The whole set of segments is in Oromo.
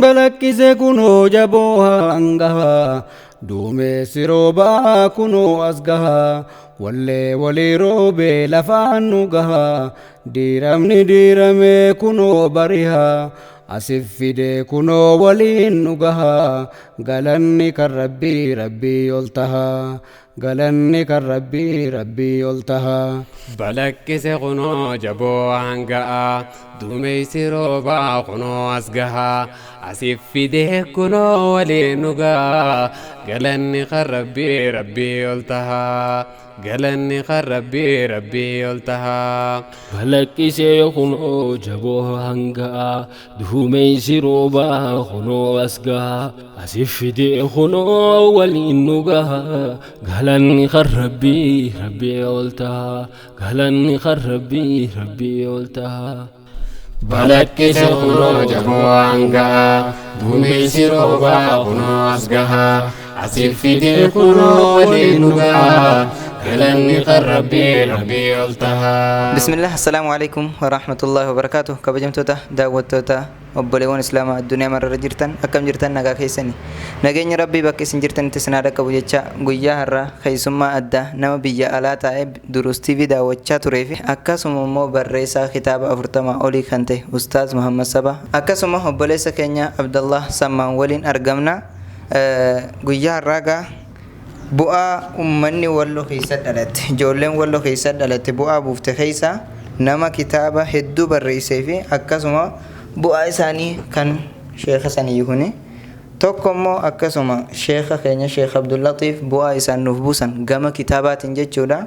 balaqqise kunoo jaboo hangaha duumessi roobaa kunoo as gaha wallee walii roobee lafaan nu gaha diiramni diirame kunoo bariha asif fide kunoo waliin nu gaha galanni kan rabbii rabbii ol taha galanni kan rabbii rabbii ol taha. balaqqise kunoo jaboo hanga'a duumessi roobaa kunoo as gaha asif fide kunoo waliin nu gaha galanni kan rabbii rabbii ol taha galanni kan rabbii rabbii ol taha. balaqqise kunoo jaboo hanga'a duumessi roobaa kunoo as gaha asif fide kunoo waliin nu gaha galanni kan rabbii rabbii ol taha galanni kan rabbii rabbii ol taha. balaqqise kunoo jaboo hanga'a duumessi roobaa kunoo as gaha asif fide kunoo waliin nu gaha galanni kan rabbii rabbii ol taha. Bismillah, assalamu alaikum warahmatullahi wabarakatuh. Kabajamtoota daawwattoota obboleewwan islaamaa addunyaa mararra jirtan akkam jirtan nagaa keessani nageenya rabbii bakka isin jirtanitti isin haa qabu jecha guyyaa har'aa keessummaa addaa nama biyya alaa taa'ee Duruus TV daawwachaa turee fi akkasuma immoo barreessaa kitaaba 40 olii kan ta'e Ustaaz Muhammad Saba akkasuma obboleessa keenya Abdallah Sammaan waliin argamna. Guyyaa har'aa bu'aa ummanni Walloo keessa dhalatte ijoolleen Walloo keessa dhalatte bu'aa buufte keessa nama kitaaba hedduu barreessee fi akkasuma bu'aa isaanii kan sheekha sanii kuni tokko immoo akkasuma sheekha keenya Sheekh Abdul Latiif bu'aa isaan nuuf buusan gama kitaabaatiin jechuudha.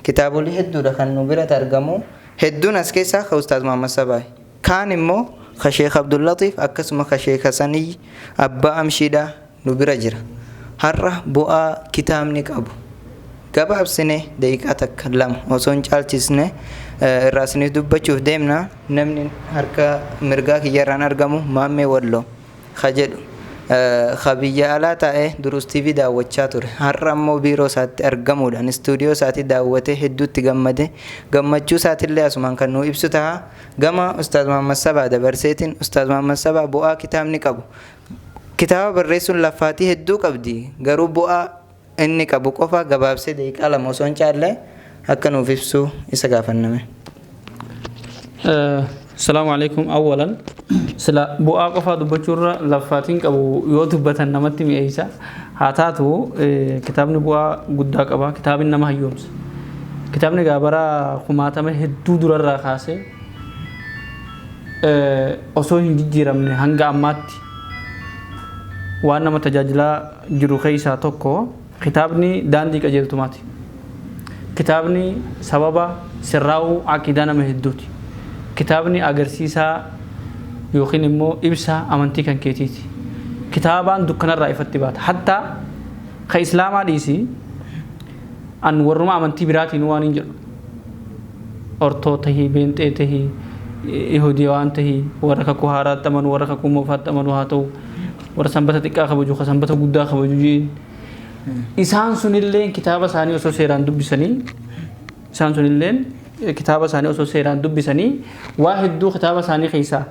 Kitaabolee hedduudha kan nu biratti argamu hedduun as keessaa ka Ustaaz Muhammad Sabaa kaan immoo ka Sheekh Abdul Latiif akkasuma ka sheekha sanii abbaa amshiidhaa nu bira jira. Har'a bu'aa kitaabni qabu gabaabsine daqiiqaa takka lama osoo hin caalchisne irraa isiniif dubbachuuf deemna. Namni harka mirgaa kiyyarraan argamu Maammee Walloo ka jedhu ka biyya alaa taa'ee Duruus TV daawwachaa ture. Har'a ammoo biiroo isaatti argamuudhaan istuudiyoo isaatti daawwatee hedduutti gammade gammachuu isaatiillee asumaan kan nu ibsu ta'a. Gama Ustaaz Muhammad Sabaa dabarseetiin Ustaaz Muhammad Sabaa bu'aa kitaabni qabu kitaaba barreessuun laffaatii hedduu qabdi garuu bu'aa inni qabu qofa gabaabsee daqiiqaa lama osoo hin caalle akka nuuf ibsu isa gaafanname. Assalamu alaikum. Awwalan sila bu'aa qofa dubbachuurra laffaatiin qabu yoo dubbatan namatti mi'eessa haa taatu kitaabni bu'aa guddaa qaba. Kitaabni nama hayyoomsa. Kitaabni gaabara kumaatama hedduu durarraa kaasee osoo hin jijjiiramne hanga ammaatti waan nama tajaajilaa jiru keessaa tokko kitaabni daandii qajeeltumaati. Kitaabni sababa sirraa'uu aqiidaa nama hedduuti. Kitaabni agarsiisaa yookiin immoo ibsa amantii kan keetiiti. Kitaabaan dukkanarraa ifatti baata. Hatta ka islaamaa dhiisi an warruma amantii biraatiin waan hin jedhu ortoo tahii beenxee tahii yahudii waan tahii warra kakuu haaraatti amanu warra kakuu moofaatti amanu haa ta'u warra sanbata xiqqaa kabaju ka sanbata guddaa kabaju jiin isaan sunillee kitaaba isaanii osoo seeraan dubbisanii isaan sunillee kitaaba isaanii osoo seeraan dubbisanii waa hedduu kitaaba isaanii keessaa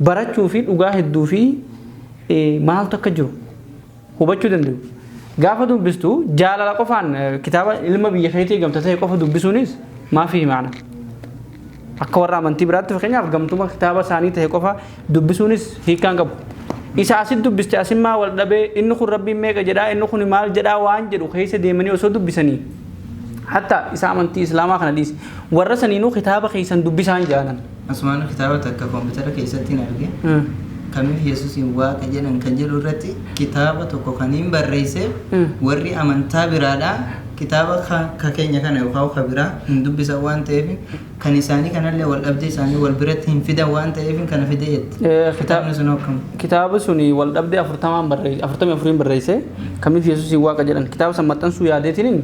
barachuu fi dhugaa hedduu fi maaltu akka jiru hubachuu danda'u. Gaafa dubbistu jaalala qofaan kitaaba ilma biyya keetii gamta ta'e qofa dubbisuunis maafi maana. Akka warra amantii biraatti fakkeenyaaf gamtuma kitaaba isaanii ta'e qofa dubbisuunis hiikaan qabu. Isa asit dubbiste asimmaa wal dhabee inni kun rabbiin meeqa jedhaa inni kun maal jedhaa waan jedhu keessa deemanii osoo dubbisanii hatta isa amantii islaamaa kana dhiisi warra saniinuu kitaaba keessan dubbisaan jaanan. Asumaan kitaaba takka koompitara keessatti hin arge kamiif Yesuusiin waaqa jedhan kan jedhu irratti kitaaba tokko kan hin barreesse warri amantaa biraadhaa kitaaba ka keenya kana yookaan ka biraa hin dubbisan waan ta'eef kan isaanii kanallee wal dhabdee isaanii wal biratti hin fidan waan ta'eef kana fideetti. Kitaabni sun akkam? Kitaaba suni wal dhabdee 44 barreesse kamiif Yesuusiin waaqa jedhan kitaaba san maxxansuu yaadeetiin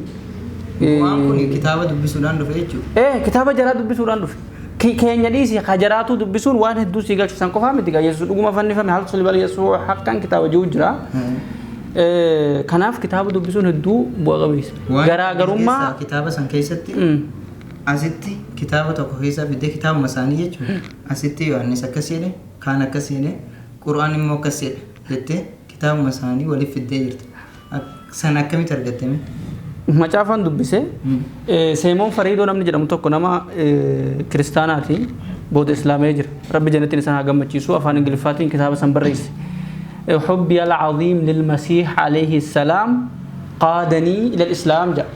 waan kun kitaaba dubbisuudhaan dhufe jechuudha. Kitaaba jaraa dubbisuudhaan dhufe. Keenya dhiisi hajaraatu dubbisuun waan hedduu si galchisan qofaa miti gaa Yesuus dhuguma fannifame hal sulbal Yesuus haqqan kitaaba jiru jira. Kanaaf kitaaba dubbisuun hedduu bu'a qabeessa. Garaagarummaa kitaaba san keessatti asitti kitaaba tokko keessa fidee kitaaba masaanii jechuudha. Asitti Yohaannis akkas jedhe, kaan akkas jedhe, Qur'aan immoo akkas jedhe jettee kitaaba masaanii waliif fiddee jirti. Sana akkamitti argattame? Macaafaan dubbise Seemoon Fariidoo namni jedhamu tokko nama kiristaanaati booda islaamee jira. Rabbi jannattiin isaan haa gammachiisu afaan Ingiliffaatiin kitaaba san barreesse. حبي العظيم للمسيح عليه السلام قادني إلى الإسلام جاء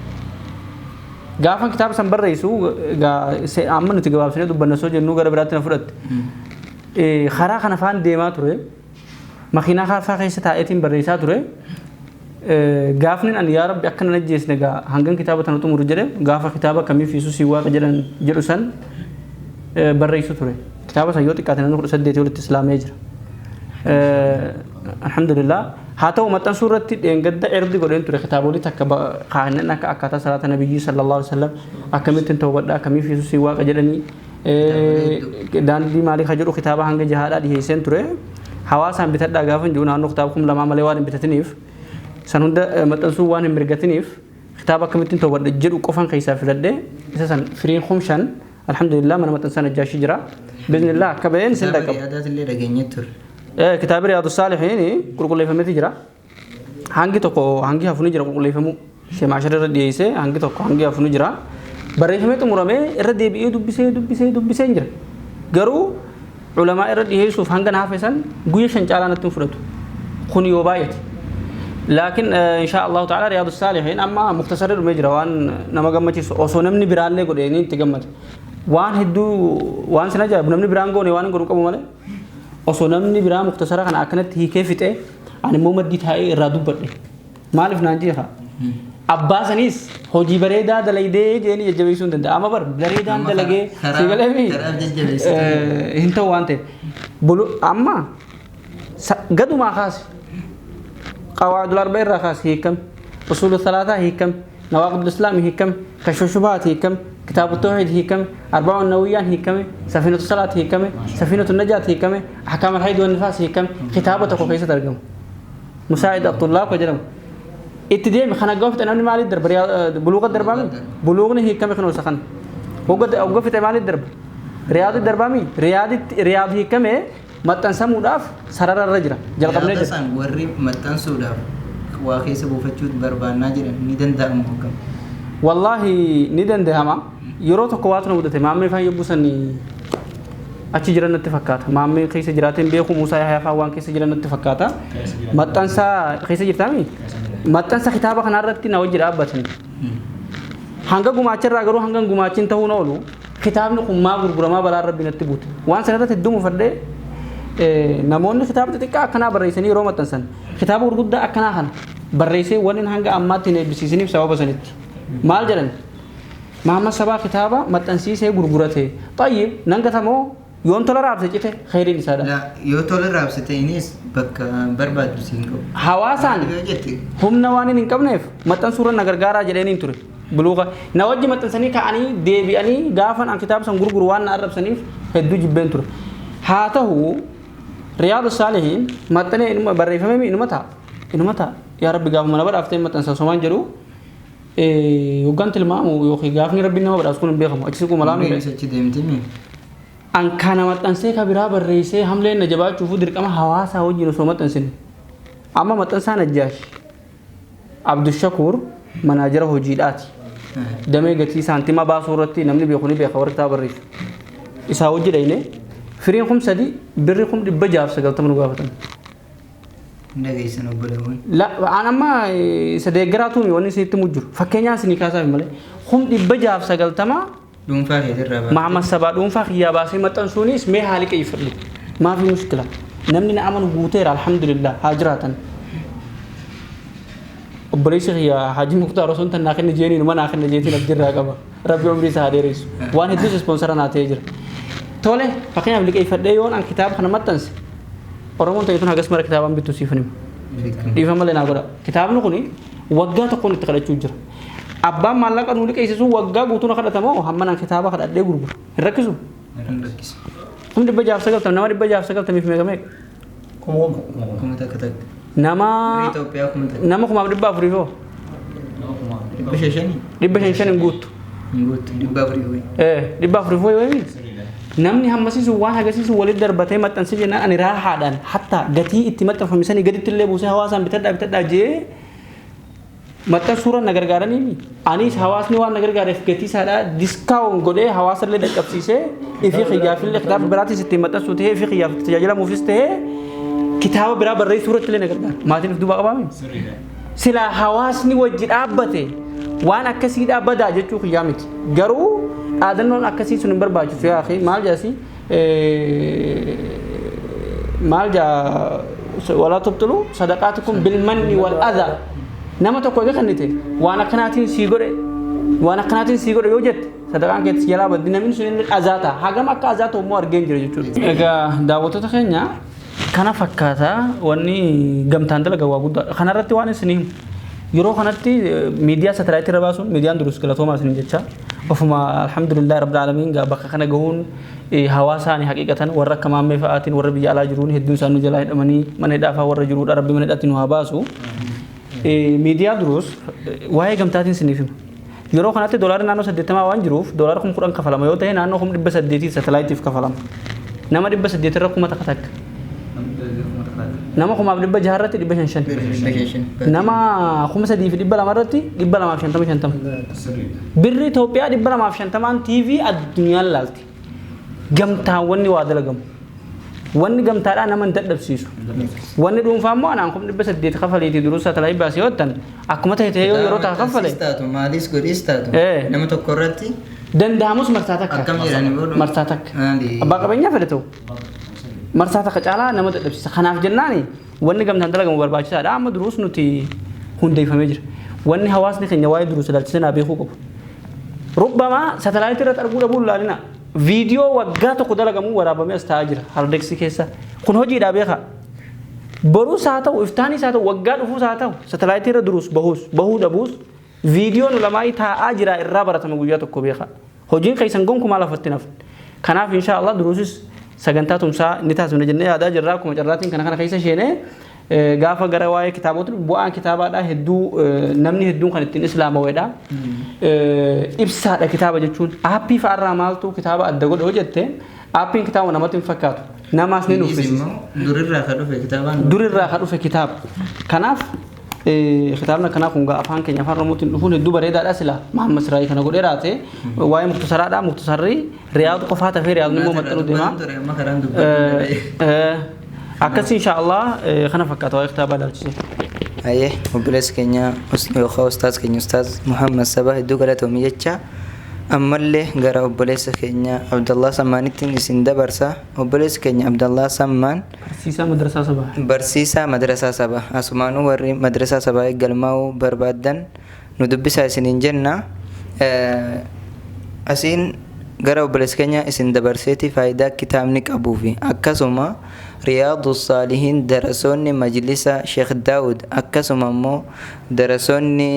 قافن كتاب سنبر رئيسو عمنا تقباب سنة دبنا سوجة نو غرب راتنا فرد خرا خنفان ديما تره مخينا خافا خيسة تايتين برئيسا تره قافن أن يا رب يكن نجيس نجا هنگن كتابة تنتو مرجرة قافا كتابة كمي فيسو سوا كجلن جلوسن برئيسو تره كتابة سيوتي كاتنا نخل سديتي ولت إسلام يجر alhamdulillah haa ta'u maxxansuu irratti dheengadda erdi godheen ture kitaabota takka kaannan akka akkaataa salaata nabiyyi sallallahu alaihi wasallam akkamittiin tawbadha akkamiif yesuusii waaqa jedhanii daandii maalii ka jedhu kitaaba hanga jahaadhaa dhiheesseen ture hawaasaan bitadhaa gaafa jiru naannoo kitaaba kum lamaa malee waan hin bitatiniif san hunda maxxansuu waan hin mirgatiniif kitaaba akkamittiin tawbadha jedhu qofan keessaa filadhee isa san firiin kumshan alhamdulillah mana maxxansaa najjaashii jira biiznillah akka ba'een sin dhaqabu. Yaadaatillee dhageenye ture. كتاب رياض الصالحين كل كل فهمت جرا هانجي تكو هانجي هفوني جرا كل كل فهمو شيء معشر الردي سه هانجي تكو هانجي هفوني جرا بري فهمت مرامي الردي بيو دب بيسه جرا قرو علماء الردي هي شوف هانجن حافظن قوي شنجالنا تنفرد خوني وبايت لكن إن شاء الله تعالى رياض الصالحين أما مختصر المجرى وان نمجمع شيء أصلا بران لي قديني تجمع وان هدو وان سنجا بنمني برانغو نيوان قرو كم ماله أصلا من برا مختصرة كان أكنت هي كيف تأ أنا مو مدي تاي رادو بدي ما أعرف نانجيها أباس أنيس هو جي بريدا دلائي جاني جبيسون دندا أما بر بريدا دلائي سيقول مي هنتو وانته بلو أما قدو ما خاص قواعد الأربعين رخاص هي كم أصول الثلاثة هي كم نواقض الإسلام هي كم كشف الشبهات هي كم كتاب التوحيد هي كم 40 النوويان هي كم سفينة الصلاة هي كم سفينة النجاة هي كم أحكام الحيض والنفاس هي كم كتابة كيف ترجم مساعد الطلاب وجرم ابتدائي خنا قفت أنا من مالي الدرب بلوغ الدربامي بلوغني هي كم خنو سخن وقد أوقفت مالي الدرب رياض الدربامي رياض هي كم متنسى مداف سرر الرجرة جل قبل نجر وري متنسى مداف واقعي سبوفتشود بربان ناجر ندن دام حكم والله ندن دهما yeroo tokko waatu na mudate maammee faan yebbuusanii achi jiran natti fakkaata maammee keessa jiraateen beeku Muusaa Yahyaa faan waan keessa jiran natti fakkaata maxxansaa keessa jirtaami maxxansa kitaaba kana irratti na wajji dhaabbatan hanga gumaacharraa garuu hanga gumaachin ta'uu na oolu kitaabni kun maa gurguramaa balaa rabbi natti buute waan sanarratti hedduu mufadhee namoonni kitaaba xixiqqaa akkanaa barreessanii yeroo maxxansan kitaaba gurguddaa akkanaa kana barreessee waan hanga ammaatti hin eebbisiisaniif sababa sanitti maal jedhan محمد سبا كتابة متنسي سه غرغرته طيب نانغتامو يون تولر ابسه جته خير نسادا لا يو تولر ابسه تينيس بك برباد بسينكو حواسان هم نواني نكمنف متن سورة نغرغارا جدينين تور بلوغا نوجي متن سني كاني ديبي اني غافن ان كتاب سن غرغروان عرب سنيف هدو جبن تور هاته رياض الصالحين متن انما بريفمي انمتا يا رب غاف من بر افتي متن سومان جرو وقانت المامو يوخي غافني ربنا ما بدأ أسكون بيخم أجسكم ملامي أن كان متنسي كبيرة بالرئيسة هم لين نجبات شوفوا درك أما حواسه هو جنوس متنسين أما متنسان الجاش عبد الشكور مناجره جيلاتي دمي قتي سانتي ما باصورتي نمني بيخوني بيخور كتاب الرئيس إسا وجد أينه فرين خم سدي بري خم بجاب سقل تمنو قافتن لا أنا ما سديقراتهم يوني سيت مجر فكينيا سنيكاسا في ملء هم بجاب سقل تما دون فاخ يدرب مع مسبا دون فاخ يا باسي متن سوني اسمه حالك يفرلي ما في مشكلة نمني نعمل بوتير الحمد لله هاجراتن بريش يا حاجي مختار رسول تناخن نجيني نما ناخن نجيتي نبدي راقبا ربي عمري سهادي ريس وان هدوس سبونسر أنا تيجر تولي فكينيا بليك يفرلي يون عن كتاب خنا متنس orang itu nagas mereka kitab ambil tu sifnim. Di faham le nagoda. Kitab nu kuni wagga to kuni takada chujur. Abba malak anu lik isu wagga gutu nakada tamo hamman an kitab kada ade gurgur. Rakisu. Hum di bajab sagal tam nama di bajab sagal tam ifme kamek. Kuma tak kata. Nama kuma di ba frifo. Di bashashani gutu. dhibbaaf rifuu wayii namni hammasiisu waan hagasiisu walit darbatee maxxansi jennaan ani raahaadhaan hatta gatii itti maxxanfamisanii gaditti illee buusee hawaasaan bitadhaa jee maxxansuura na gargaaranii anis hawaasni waan na gargaareef gatii isaadhaa diskaawun godhee hawaasa illee dhaqqabsiisee ifi xiyyaafillee kitaaba biraatis itti maxxansuu ta'ee ifi xiyyaaf tajaajilamuufis ta'ee kitaaba biraa barreessuu irratti illee na gargaara maatiin duuba qabaame silaa hawaasni wajji dhaabbate waan akkasii dhaabbadaa jechuu xiyyaa miti garuu aadannoon akkasii sun hin barbaachisu yaa akhi maal jaasi maal jaa walaa tubtilu sadaqaatukum bilmanni wal adhaa nama tokko egaa kannite waan akkanaatiin sii godhe yoo jette sadaqaan keetti jalaa baddi namni sun inni azaata hagam akka azaata immoo argeen jira jechuudha. Egaa daawwattoota keenya kana fakkaata wanni gamtaan dalaga waa guddaadha. Kanarratti waan isin himu yeroo kanatti miidiyaa satalaaytii irra baasuun miidiyaan durus galatoomaa isin jecha ofuma alhamdulillah rabbil alamin gaa bakka kana gahuun hawaasaani haqiqatan warra akka maammee fa'aatiin warra biyya alaa jiruun hedduun isaan nu jalaa hidhamanii mana hidhaafaa warra jiruudha rabbi mana hidhaatti nu haa baasu. Miidiyaa durus waa'ee gamtaatiin isiniif hima. Yeroo kanatti doolaarri naannoo 80 waan jiruuf doolaara 10 kafalama yoo ta'e naannoo 800 satalaayitiif kafalama. Nama 800 irra 1000 takka nama 600 irratti 500 nama 3,200 irratti 250 birri Itoophiyaa 250 TV addunyaan laalti. Gamtaawwanni waa dalagamu. Wanni gamtaadhaa nama hin dadhabsiisu. Wanni dhuunfaa immoo anaan 800 kafaleetii duruu satalaayit baasee hoottan akkuma ta'e yeroo ta'a kafale. Maalis godhis taatu nama tokko irratti danda'amus marsaa takka. Akkam jedhanii booda marsaa takka. Abbaa qabeenyaa fedhe ta'u. Marsaa takka caalaa nama dadhabsiisa. Kanaaf jennaani wanni gamtaan dalagamu barbaachisaadha. Amma duruus nuti hundeeffamee jira. Wanni hawaasni keenya waa'ee duruu sadaalchisee naa beekuu qabu. Rubbamaa satalaayit irratti arguu dhabuun laalina. Viidiyoo waggaa tokko dalagamu waraabamee as taa'aa jira hardeeksii keessa. Kun hojiidhaa beekaa. Boruus haa ta'u iftaanis haa ta'u waggaa dhufuus haa ta'u satalaayit irra duruus bahuu dhabuus viidiyoon ulamaa taa'aa jira irraa baratama guyyaa tokko beekaa. Hojiin keessan gonkumaa lafatti nafu. Kanaaf inshaallah duruusis sagantaa tumsaa ni taasifna jennee yaadaa jirraa akkuma carraatiin kana keessa sheenee gaafa gara waa'ee kitaabota bu'aan kitaabaadhaa hedduu namni hedduun kan ittiin islaamaweedha. Ibsaadha kitaaba jechuun aappii fa'aarraa maaltu kitaaba adda godhe hojjette aappiin kitaaba namatti hin fakkaatu namaas ni nuffisiisa. Durirraa ka dhufe kitaaba. Kanaaf kitaabni akkanaa kun afaan keenya afaan Oromootiin dhufuun hedduu bareedaadha sila Mahammad Siraayii kana godhee raate waa'ee muktasaraadha muktasarri riyaadu qofaa tafee riyaadni immoo maxxanuu deema. Akkasii inshaallah kana fakkaata waa'ee kitaabaa ilaalchise. Ayyee obboleessi keenya yookaan ustaaz keenya ustaaz Muhammad Sabaa hedduu galatoomii jecha ammallee gara obboleessa keenya Abdallah Sammaanittiin isin dabarsa. Obboleessi keenya Abdallah Sammaan barsiisaa madrasaa Sabaa asumaanuu warri madrasaa Sabaa galmaa'uu barbaadan nu dubbisaa isiniin jenna. Asiin gara obboleessi keenya isin dabarseeti faayidaa kitaabni qabuu fi akkasuma رياض الصالحين درسوني مجلس شيخ داود أكسم درسوني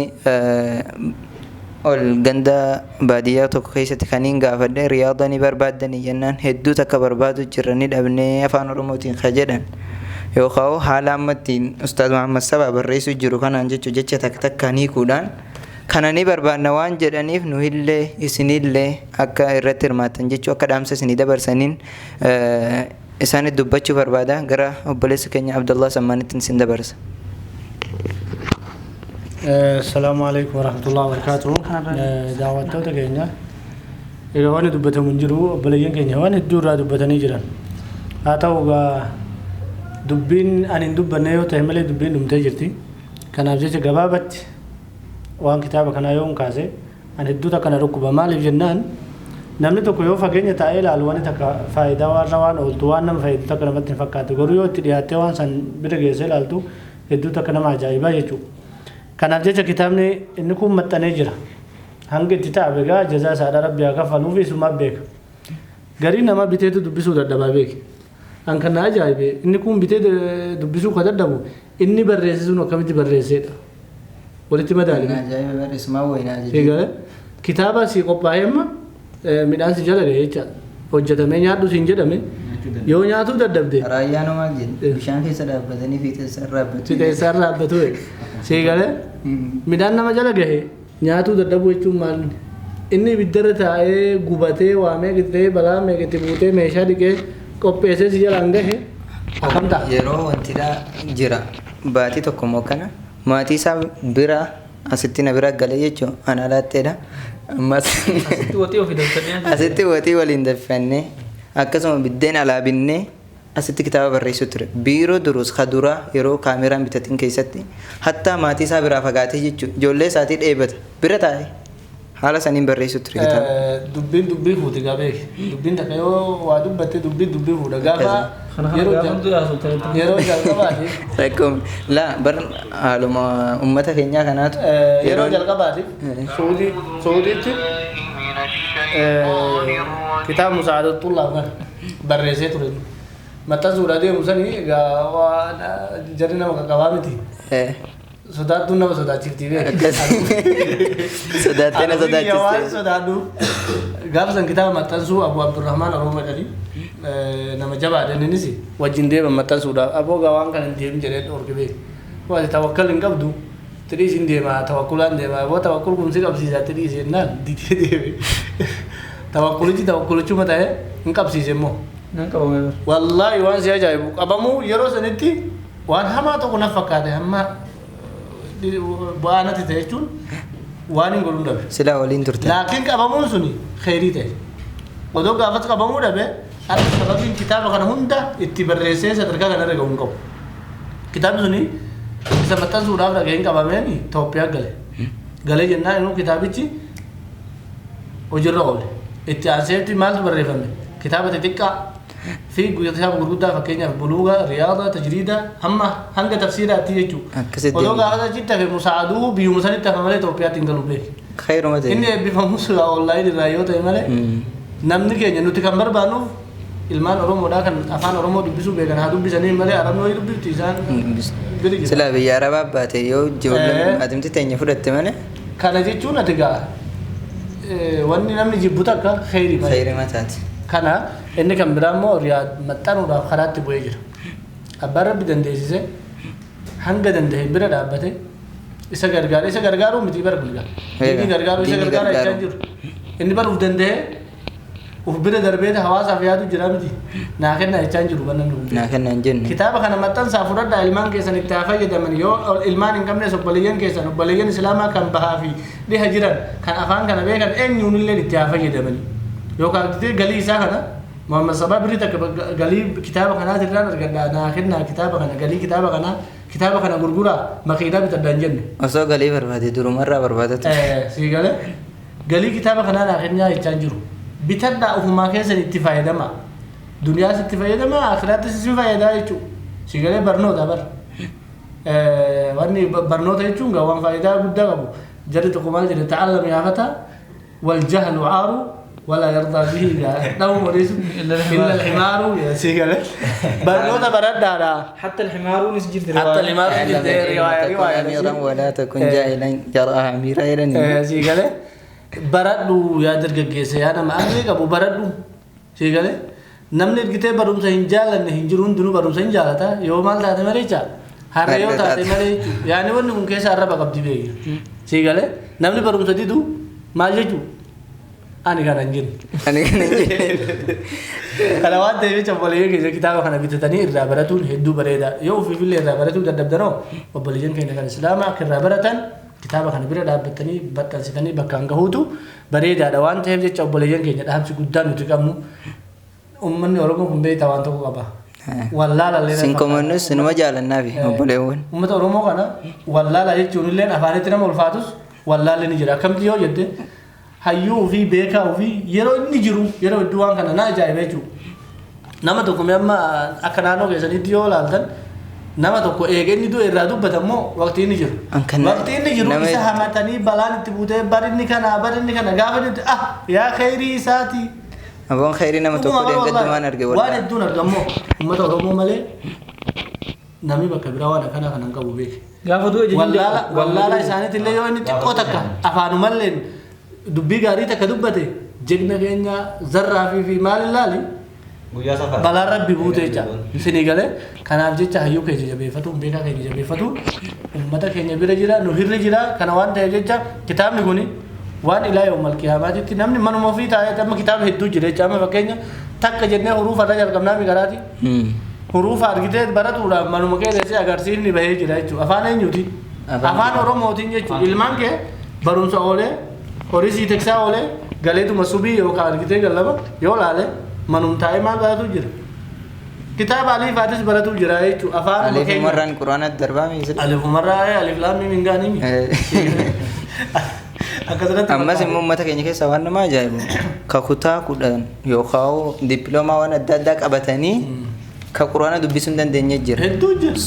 الجندا باديات وكيسة كانين قافل رياضني بربادني جنان هدو تك بربادو جرني الأبنية فان رموتين خجلا يوخاو حالا متين أستاذ محمد سبا بالرئيس جرو كان أنجتو جتش تك تك كاني كودان kanani barbaannawaan jedhaniif nu illee isinillee akka irratti hirmaatan jechuu akka dhaamsa isinii dabarsaniin isaan dubbachuu barbaada gara obboleessa keenya Abdullah Sammaanittiin isin dabarsa. Assalaamu alaykum warahmatullahi wabarakatuh. Daawwattoota keenya egaa waan dubbatamu hin jiru obboleeyyan keenya waan hedduu irraa dubbatanii jiran haa ta'u dubbiin ani hin dubbanne yoo ta'e malee dubbiin dhumtee jirti. Kanaaf jecha gabaabatti waan kitaaba kanaa yoo kaase ani hedduu takka na dhukkuba maaliif jennaan namni tokko yoo fageenya taa'ee ilaalu waan takka faayidaa warra waan ooltu waan nama fayyidu takka namatti hin fakkaatu garuu yoo itti dhiyaattee waan san bira geessee ilaaltu hedduu takka nama ajaa'ibaa jechuudha. Kanaaf jecha kitaabni inni kun maxxanee jira hanga itti ta'a beekaa jazaa isaadha rabbi haa kaffaluuf isumaa beeka. Garii nama biteetu dubbisuu dadhabaa beeki. An kana ajaa'ibe inni kun bitee dubbisuu ka dadhabu inni barreessisuun akkamitti barreesseedha. Walitti madaalii kitaaba si qophaa'ee amma midhaan si jala ga'ee jecha hojjetamee nyaadhu siin jedhame yoo nyaatuu dadhabde raayyaan maal jedhe bishaan keessa dhaabbatanii fiixeessaan raabbatu si galee midhaan nama jala ga'ee nyaatuu dadhabuu jechuun maal inni biddara taa'ee gubatee waamee gitee balaa meeqatti buutee meeshaa dhiqee qopheessee si jalaan gahe akkam ta'a. Yeroo wantidha jira baatii tokko moo kana maatii isaa bira asitti na bira galee jechuun ana laatteedha. Ammas asitti watii waliin daffannee akkasuma biddeen alaa binnee asitti kitaaba barreessu ture. Biiroo duruus kaduraa yeroo kaameraan bitatiin keessatti hattaa maatii isaa biraa fagaatee jechuun ijoollee isaatii dheebata bira taa'e. Haala saniin barreessu ture kitaaba. Dubbiin fuuti gabee dubbiin takka yoo waa dubbatte dubbii fuudha gaafa yeroo jalqabaati. Rakkoon laa bar haaluma uummata keenyaa kanaatu yeroo jalqabaati Suudiitti kitaaba Musaadatullaa kan barreessee ture. Maxxansuudha deemu sanii egaa waan jarri nama qaqqabaa miti. Sodaattuu nama sodaachiftii beeku. Sodaattee na sodaachistee. Waan sodaadhu gaafa san kitaaba maxxansuu Abu Abdurrahmaan Oromoo jedhanii nama jabaadha innis wajjin deeman maxxansuudhaaf aboo gaa waan kana hin deemin jedhee dhorke beeku. Waan tawakkal hin qabdu tiriis hin deema tawakkulaan deema aboo tawakkul kumsi qabsiisaa tiriis jennaan didee deeme. Tawakkulichuma ta'ee hin qabsiise immoo. Wallaahi waan si ajaa'ibu qabamuu yeroo sanitti waan hamaa tokko na fakkaate hamma bu'aa natti ta'e jechuun waan hin godhuun dhabe. Silaa waliin turte. Laakiin qabamuun suni kheyrii ta'e. Odoo gaafas qabamuu dhabe akka sababiin kitaaba kana hunda itti barreessee sadarkaa kanarra ga'uu hin qabu. Kitaabni suni isa maxxansuudhaaf dhageen qabameen Itoophiyaa gale. Galee jennaan immoo kitaabichi hojiirra oole. Itti aanseetti maaltu barreeffame? Kitaaba xixiqqaa في كتاب غرودة فكينيا بلوغة رياضة تجريدة هنگا تفسيرات تيجو ولوغا هذا جدا في مساعدوه بيومساني تفهمله توبيات إنقلوا به خير ما تيجي إني بفهموس أونلاين الرأيو تيماله نمني كينيا نتكمل بانو ilmaan Oromoo dha kan afaan Oromoo dubbisu beekan haa dubbisanii malee Arabnoo dubbifti isaan sila biyya Arabaa baate yoo ijoolleen atimti teenya fudhatte malee kana jechuun ati gaa wanni namni jibbu takka kheyri mataati. Kana inni kan biraa immoo riyaad maxxanuudhaaf karaatti bu'ee jira. Abbaan Rabbi dandeessise hanga danda'e bira dhaabbate isa gargaaruu miti bara gulgaa. Inni gargaaruu isa gargaara jechaa jiru. Inni baruuf danda'e uf bira darbeeta hawaasaaf yaadu jira miti. Naa kennaa jechaa jiru bannan dhufu. Naa kennaa hin jenne. Kitaaba kana maxxansaa fudhadhaa ilmaan keessan itti haa fayyadaman yoo ilmaan hin qabnes obboleeyyan keessan obboleeyyan islaamaa kan bahaa fi dhiha jiran kan afaan kana beekan eenyuunillee itti haa fayyadaman. Yookaan galii isaa kana Muhammad Sabaa birrii takka galii kitaaba kanaa irraan argadhaa naa kennaa kitaaba kana galii kitaaba kana gurguraa makiinaa bitadhaa hin jenne. Osoo galii barbaade durumarraa barbaadatu. Sii galee galii kitaaba kanaa naa kennaa jechaa jiru. Bitadhaa ofumaa keessan itti fayyadama. Duniyaas itti fayyadama akiraattis itti fayyadaa jechuudha. Sii galee barnoota bar. Wanni barnoota jechuun waan faayidaa guddaa qabu. Jarri tokko maal jedhe ta'allam yaafata wal jahlu aaru ولا يرضى به لو وليس إلا الحمار يا سيجله برنوتا برد على حتى الحمار نسجل حتى الحمار نسجل رواية أميرا ولا تكن جاهلا جرأة أميرا يا سيجله برد يا درج جيسي أنا ما أدري أبو برد سيجله نمني الكتاب بروم سينجال إن هنجرون دنو بروم سينجال تا يوم مال تاته مريجا هريو تاته مريج يعني ون ممكن سارة بقبضي بيه سيجله نمني بروم سديدو مال جيجو Ani kan anjing. Kalau ada yang coba lagi kita akan habis tadi rabaratu hidup bereda. Yo fifilnya rabaratu dan dabdano. Pembelian kain dengan Islam akhir rabaratan kita akan bereda betani batal setani bakang kahutu bereda. Dawan teh je coba lagi kain dah habis gudan itu kamu. Umman orang mau membeli tawan tu apa? Wallah lah. Singkomanus semua jalan nabi. Bolehun. Ummat orang mau kana. Wallah lah je curilen afan itu nama ulfatus. Wallah lah ni jera. Kam dia jadi. Hayyuu fi beekaa ofii yeroo inni jiru yeroo iddoo waan kana na ajaa'ibee jiru nama tokko amma akka naannoo keessanitti yoo ilaaltan nama tokko eegee inni du'e irraa dubbatamoo waqtii inni jiru waqtii inni jiru isa hamatanii balaan itti buutee barinni kana gaafa nuti yaa kheyrii isaati aboon kheyrii nama tokko deeggaddumaan arge waan hedduun argamoo uummata Oromoo malee namni bakka biraa waan akkana kanan qabu beeke gaafa du'e wallaala isaaniitti illee yoo inni xiqqoo takka afaanumalleen dubbii gaarii takka dubbate jigna keenya zarraa fi maal ilaali balaan rabbi buute jecha isinii galee kanaaf jecha hayyuu keenya jabeeffatu beekaa keenya jabeeffatu uummata keenya bira jira nu hirri jira kana waan ta'eef jecha kitaabni kuni waan ilaa yoo malkiyaamaatitti namni manuma ofii taa'ee amma kitaaba hedduu jira jecha amma fakkeenya takka jennee huruufa irra jalqabnaa migaraati huruufa argitee baratuudhaaf manuma keessatti agarsiisni bahee jira jechuudha afaan eenyuti afaan oromootiin jechuudha ilmaan kee barumsa oolee horii tiksaa oolee galeetuma subii yookaan argitee gallaba yoo laale manum taa'ee maal baratu jira kitaaba aliifaatis baratu jira jechuudha afaan alif umarraan quraanatti darbaame alif umarraa alif laamii mingaanii ammas immoo uummata keenya keessa waan nama ajaa'ibu ka kutaa kudhan yookaan dippiloomaa waan adda addaa qabatanii ka quraana dubbisuu hin dandeenye jira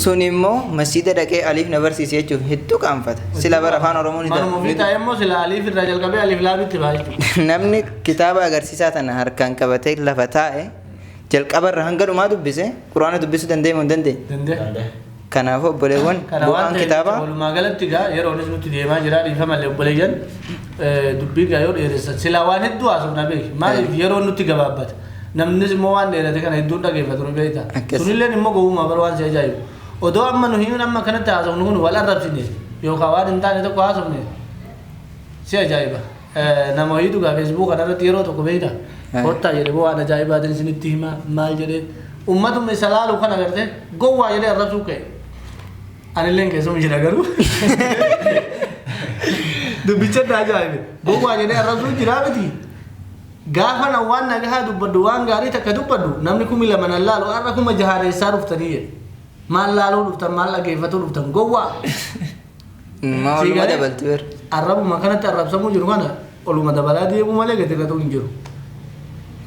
sun immoo masjiida dhaqee aliif na barsiise jechuun hedduu qaanfata sila bara afaan oromoo ni manuma ofii taa'ee immoo sila aliif irraa jalqabee alif laamitti ba'a jechuudha namni kitaaba agarsiisaa tana harkaan qabatee lafa taa'e jalqaba irraa hanga dhumaa dubbise quraana dubbisuu dandeenya hin dandeenye kanaafuu obboleewwan bu'aan kitaaba walumaa galatti gaa yeroonis nutti deemaa jira dhiifa malee obboleeyyan dubbii gaa yoo dheeressan silaa waan hedduu haasofna beeki maaliif yeroo nutti gabaabbata namnis immoo waan dheerate kana hedduun dhageeffatu nu beekta sunilleen immoo gowwumaa bara waan si ajaa'ibu odoo amma nu himin amma kanatti haasofnu kun wal arrabsine yookaan waan hin taane tokko haasofne si ajaa'iba nama wayiitu gaa feesbuuk kanarratti yeroo tokko beekta kottaa jedhe boo waan ajaa'ibaatiin isinitti hima maal jedhee ummatuma isa laalu kan agarte gowwaa jedhee arrabsuu ka'e anilleen keessuma jira garuu dubbicha adda ajaa'ibe gowwaa jedhee arrabsuu jira miti gaafa na waan nagahaa dubbaddu waan gaarii takka dubbaddu namni 2,000 nan laalu har'a 6,000 eessaa dhuftanii jedhe maal laaluu dhuftan maal dhageeffatuu dhuftan gowwaa maaluma dabalteer arrabuma kanatti arrabsamuu jiru kana oluma dabalaa deemuu malee gadi irratti hin jiru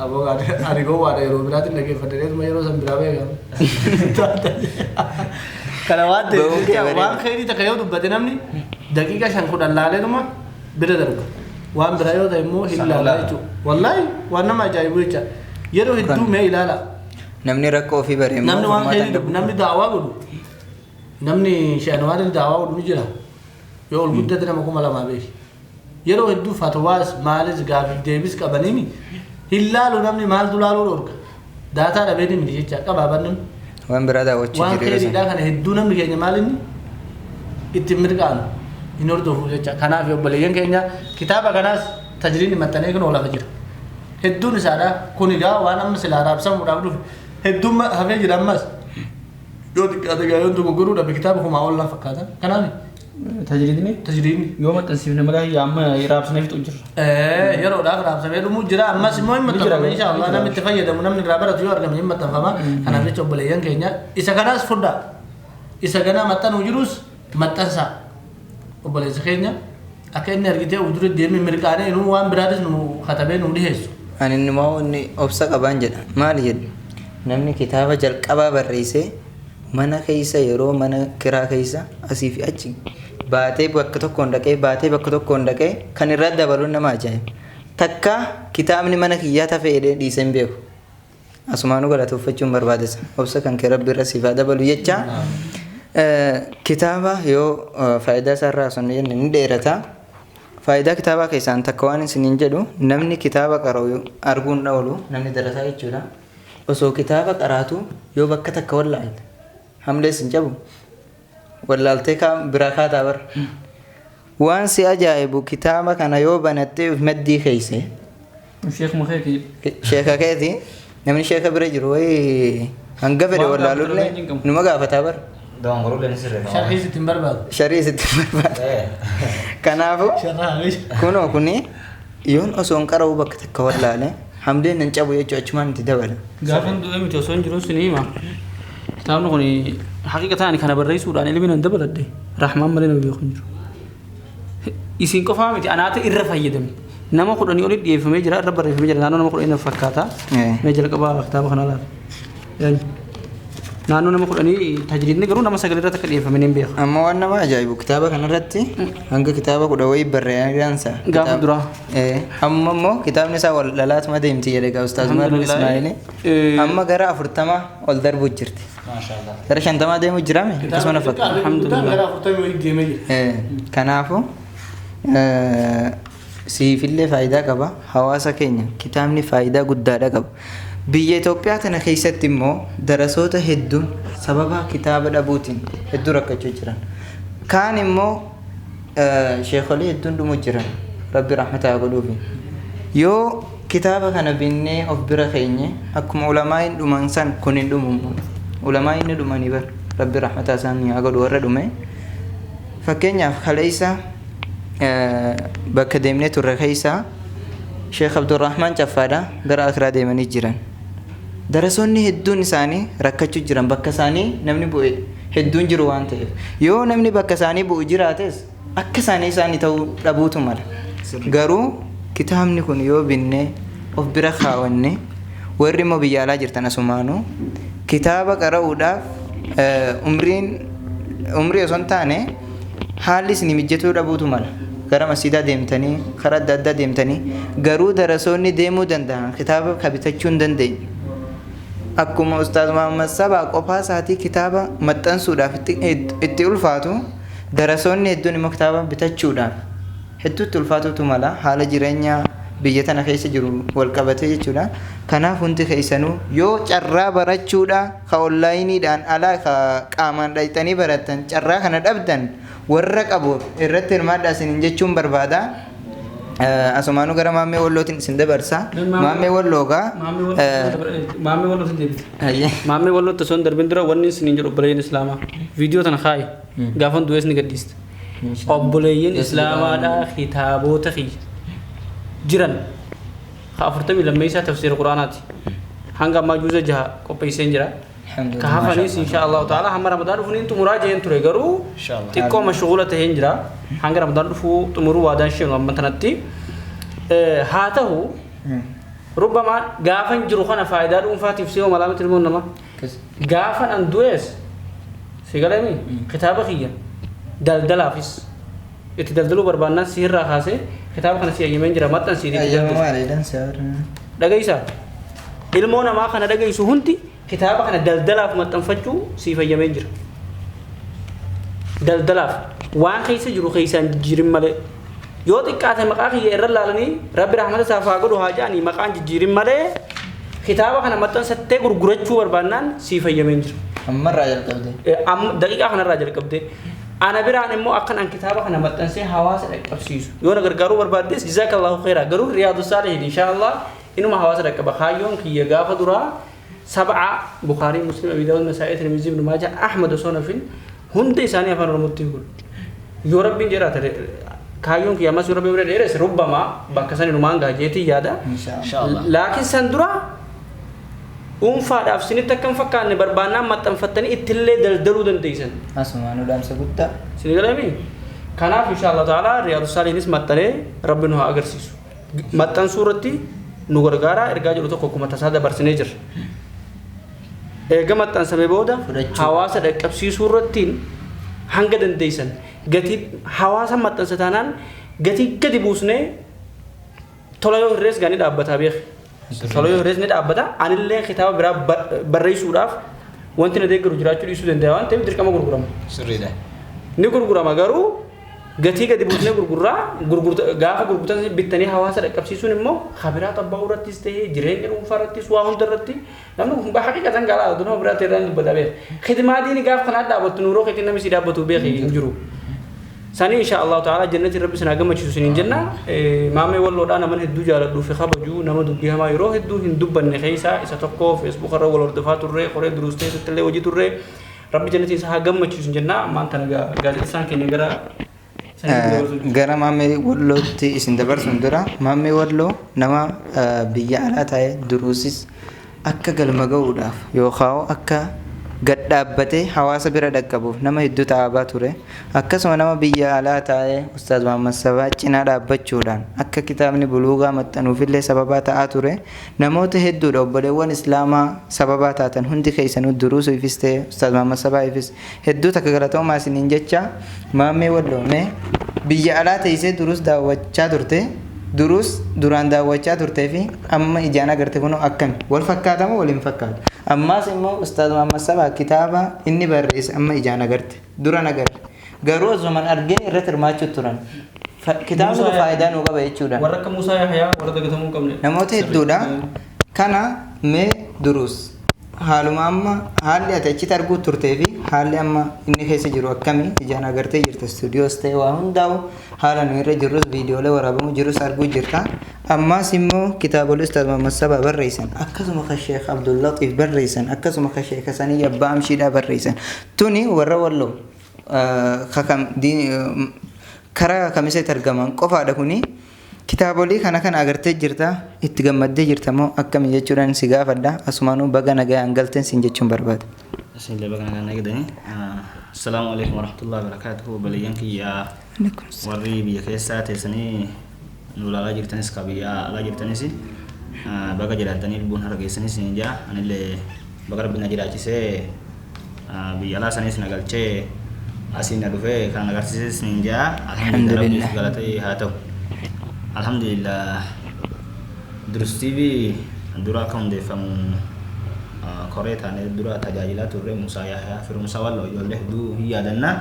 aboo ani gowwaadha yeroo biraatiin dhageeffadheetuma yeroo san biraa beekamu kana waan ta'eef waan khayrii takka yoo dubbate namni daqiiqa 5 laaleetuma bira darba waan biraa yoo ta'e immoo hin laalaa jechuudha wallaahi waan nama ajaa'ibu jecha yeroo hedduu mee ilaala namni rakkoo ofii baree namni waan khayrii namni daawaa godhu namni shaanwaatiin daawaa godhu ni jira yoo ol guddate nama 2,000 beeki yeroo hedduu fatwaas maalis gaaffii deebis qabaniini hillaalu namni maaltu laaluu dhorka daataa dhabee miti jecha qabaaban namni waan biraa daawwachuu waan khayriidhaa kana hedduu namni keenya maalinni ittiin mirqaanu hin hordofu jecha kanaaf obboleeyyan keenya kitaaba kanaas tajriin maxxanee kun olafa jira hedduun isaadha kun egaa waan amma silaa raabsamuudhaaf dhufe hedduun hafee jira ammas yoo xiqqaate gaa yoon tokko godhuu dhabe kitaaba kumaa oolan fakkaata kanaaf tajriidni yoo maxxansiifne magaa amma raabsanii fixu jira yeroodhaaf raabsamee dhumuu jira ammas immoo hin maxxanfama inshaallah namni itti fayyadamu namni irraa baratu yoo argame hin maxxanfama kanaaf jecha obboleeyyan keenya isa kanaas fudhaa isa ganaa maxxanuu jirus maxxansaa obboleessa keenya akka inni argitee udure deemee mirqaanee nu waan biraatis nu katabee nu dhiheessu ani immoo inni obsa qabaan jedha maali jedhu namni kitaaba jalqabaa barreessee mana keessa yeroo mana kiraa keessa asii fi achi baatee bakka tokkoon dhaqee kan irraa dabaluun nama ajaa'iba takka kitaabni mana kiyyaa tafee dhiisee hin beeku asumaanuu galatooffachuun barbaadessa obsa kan kee rabbi irra siifaa dabalu jecha kitaaba yoo faayidaa isaarraa osoo jenne ni dheerata faayidaa kitaabaa keessaan takka waan isiniin jedhu namni kitaaba qara'u arguun dhawlu namni darasaa jechuudha osoo kitaaba qaraatu yoo bakka takka wallaalte hamlees hin cabu wallaaltee biraa kaataa bar waan si ajaa'ibu kitaaba kana yoo banattee maddii keeyse sheeka keeti namni sheeka bira jiru wayii hanga fedhe wallaalullee numa gaafataa bar sharii sittiin barbaadu kanaafu kunoo kuni yoon osoo hin qara'u bakka takka wallaale hamleen hin cabu jechuu achumaan itti dabala gaafa du'e miti osoo hin jiru sinii hima kitaabni kun haqiiqatan kana barreessuudhaan ilmi nan dabaladhe rahmaan malee nama beeku hin jiru isin qofaa miti anaata irra fayyadame nama 10 olitti dhiyeeffamee jira irra barreeffamee jira naannoo nama 10 fakkaata mee jalqabaa kitaaba kana laata naannoo nama 10 tajriidni garuu nama 9 irratti akka dhiyeeffame hin beeku amma waan nama ajaa'ibu kitaaba kanarratti hanga kitaaba 10 wayii barreessansa gaafa dura amma immoo kitaabni isaa wal dhalaatuma deemti jedhe gaa ustaaz Maaruu Ismaa'il amma gara 40 ol darbuu jirti gara 50 deemuu jirame akkasuma na fakkaata alhamdulillah gara 40 wayii deemee jira kanaafu siifillee faayidaa qaba hawaasa keenya kitaabni faayidaa guddaadha qaba biyya Itoophiyaa tana keessatti immoo darasoota hedduun sababa kitaaba dhabuutiin hedduu rakkachaa jiran kaan immoo sheekolee hedduun dhumuu jiran rabbi rahmataa godhuufi yoo kitaaba kana binnee of bira keenye akkuma ulamaa'iin dhuman san kun hin dhumu ulamaa'iin ni dhumanii bar rabbi rahmataa isaanii haa godhu warra dhume fakkeenyaaf kaleessa bakka deemnee turre keessa Sheekh Abdurrahmaan Caffaadha gara akiraa deemanii jiran darasoonni hedduun isaanii rakkachuu jiran bakka isaanii namni bu'e hedduun jiru waan ta'eef yoo namni bakka isaanii bu'u jiraates akka isaanii ta'uu dhabuutu mala garuu kitaabni kun yoo binnee of bira kaawwanne warri immoo biyya alaa jirtan asumaanuu kitaaba qara'uudhaaf umrii osoo hin taane haalli isin mijjatuu dhabuutu mala gara masjidaa deemtanii karaa adda addaa deemtanii garuu darasoonni deemuu danda'an kitaaba kabitachuu hin dandeenye akkuma ustaaz Muhammad Sabaa qophaa isaatii kitaaba maxxansuudhaaf itti ulfaatu darasoonni hedduun immoo kitaaba bitachuudhaaf hedduutti ulfaatutu mala haala jireenyaa biyya tana keessa jiru wal qabatee jechuudha kanaaf hundi keessanuu yoo carraa barachuudha ka onlaayiniidhaan alaa ka qaamaan dhaqxanii baratan carraa kana dhabdan warra qabu irratti hirmaadhaa isin jechuun barbaada asumaanuu gara maammee wallootiin isin dabarsa maammee walloogaa maammee wallootiin deebite maammee wallootti osoo hin darbin dura wanni isin jedhu obboleeyyiin islaamaa viidiyoo tana kaayi gaafan du'ees ni gaddiista obboleeyyiin islaamaadhaa kitaabota kiyya jiran ka 40 lammeessaa tafsiira quraanaati hanga ammaa juuza 6 qopheesseen jira ka hafanis insha Allah taala hamma ramadaan dhufuun xumuraa jeen ture garuu xiqqoo mashghuula taheen jira hanga ramadaan dhufu xumuruu waadaan sheenu amma tanatti haa ta'u rubbama gaafan jiru kana faayidaa dhuunfaatiif si malaamatti ilmoo nama gaafan an du'ees sigalami kitaaba kiyya daldalaafis itti daldaluu barbaannaan sirraa kaasee kitaaba kana si ayyameen jira maxxansiitii dhagaysaa ilmoo namaa kana dhagaysu hundi kitaaba kana daldalaaf maxxanfachuu si fayyamee jira daldalaaf waan keessa jiru keessaan jijjiirin malee yoo xiqqaate maqaa kiyya irra laalanii rabbi rahmata isaaf haa godhu haa jedhanii maqaan jijjiirin malee kitaaba kana maxxansattee gurgurachuu barbaannaan si fayyamee jira ammarraa jalqabdee daqiiqaa kanarraa jalqabdee ana biraan immoo akkan an kitaaba kana maxxansee hawaasa dhaqqabsiisu yoo na gargaaruu barbaaddes jazaakallahu khairaa garuu riyaadu saalihiin inshaallah inuma hawaasa dhaqqaba kaayyoon kiyya gaafa duraa sab'a bukaarii muslim abi daawud nasaa'ii tirmizii ibn maajah ahmad osoo nafin hunda isaanii afaan oromootti hiikun yoo rabbiin jedhaa ta'e kaayyoon kiyya ammas yoo rabbiin bira dheeres rubbama bakka san inumaan gaajeetii yaada laakiin san dura uunfaadhaaf sinitti akkam fakkaanne barbaannaan maxxanfattanii ittillee daldaluu dandeeysan asumaanuu dhaamsa guddaa sini galami kanaaf inshaallah ta'ala riyaadu saalihinis maxxanee rabbi nu haa agarsiisu maxxansuu irratti nu gargaara ergaa jedhu tokko akkuma tasaa dabarsinee jirra eega maxxansamee booda hawaasa dhaqqabsiisuu irrattiin hanga dandeeysan gatii hawaasa maxxansa taanaan gatii gadi buusnee tola yoo hirrees gaanii dhaabbataa beeki tola yoo hirrees ni dhaabbata anillee kitaaba biraa barreessuudhaaf wanti na deeggaru jiraachuu dhiisuu danda'a waan ta'eef dirqama gurgurama sirriidha ni gurgurama garuu gatii gadi buusnee gaafa gurgurtan bittanii hawaasa dhaqqabsiisuun immoo khabiraa tabba'uu irrattis ta'ee jireenya dhuunfaa irrattis waa hunda irratti namni kun haqiqatan gaalaa adunaa biraatti irraan dubbata beek khidmaadiin gaaf kanaa dhaabattu nuuroo keetiin namni si dhaabbatu beek hin jiru sani insha Allah ta'ala jannati rabbi sana gammachiisu sinin jenna maamee walloodhaa naman hedduu jaaladhuu fi kabajuu nama dubbii hamaa yeroo hedduu hin dubbanne keessa isa tokko feesbuuk irra wal hordofaa turre qoree duruustee illee hojii turre rabbi jannati isa haa gammachiisu jenna ammaan tana gaazexessaan keenya gara maamee wallootti isin dabarsuun dura maamee walloo nama biyya alaa ta'e duruusis akka galma ga'uudhaaf yookaan akka gad dhaabbatee hawaasa bira dhaqqabuuf nama hedduu taa'aa ture akkasuma nama biyya alaa ta'e ustaaz Muhammad Sabaa cinaa dhaabbachuudhaan akka kitaabni buluugaa maxxanuufillee sababaa ta'aa ture namoota hedduudha obboleewwan islaamaa sababaa taatan hundi keessanuu duruusiifis ta'e ustaaz Muhammad Sabaa'ifis hedduu takka galatoomaa isiniin jecha maamee walloomee biyya alaa teessee duruus daawwachaa turte duruus duraan daawwachaa turtee fi amma ijaan agarte kun akkami wal fakkaatamoo waliin fakkaatu ammaas immoo ustaaz Muhammad Sabaa kitaaba inni barreesse amma ijaan agarte duran agarte garuu asuman argeen irratti hirmaachuu turan kitaabni kun faayidaa nuu qaba jechuudha warra akka Muusaa Yahyaa warra dagatamuu hin qabne namoota hedduudha kana mee duruus haaluma amma haalli ati achitti arguu turtee fi haalli amma inni keessa jiru akkamii ijaan agartee jirta stuudiyoos ta'e waa hundaa'u haala nu irra jirrus viidiyoolee waraabamu jirus arguu jirta ammaas immoo kitaabolee ustaaz Muhammad Sabaa barreessan akkasuma ka Sheekh Abdul Latiif barreessan akkasuma ka Sheekh Hasanii Abbaa Amshiidhaa barreessan tuni warra walloo karaa kamisetti argaman qofaadha kuni kitaabolee kana kan agartee jirta itti gammaddee jirta moo akkami jechuudhaan si gaafadha asumaanuu baga nagaa hangalteen sin jechuun barbaada. Bismillah baga nagaa nagdani. Assalaamu alaykum warahmatullahi wabarakatuh. Baliyan kiyya warri biyya keessa teessanii nu laalaa jirtanis ka biyya alaa jirtanis baga jiraatanii lubbuun hargeessanis ni jaa anillee baga rabbi na jiraachisee biyya alaa sanis na galchee asiin na dhufee kan agarsiises ni jaa alhamdulillah galatee haa ta'u. Alhamdulillah Durus TV dura kan hundeeffamu koree taanee dura tajaajilaa turre Musaa Yahyaa Firumsaa Walloo ijoollee hedduu hin yaadanna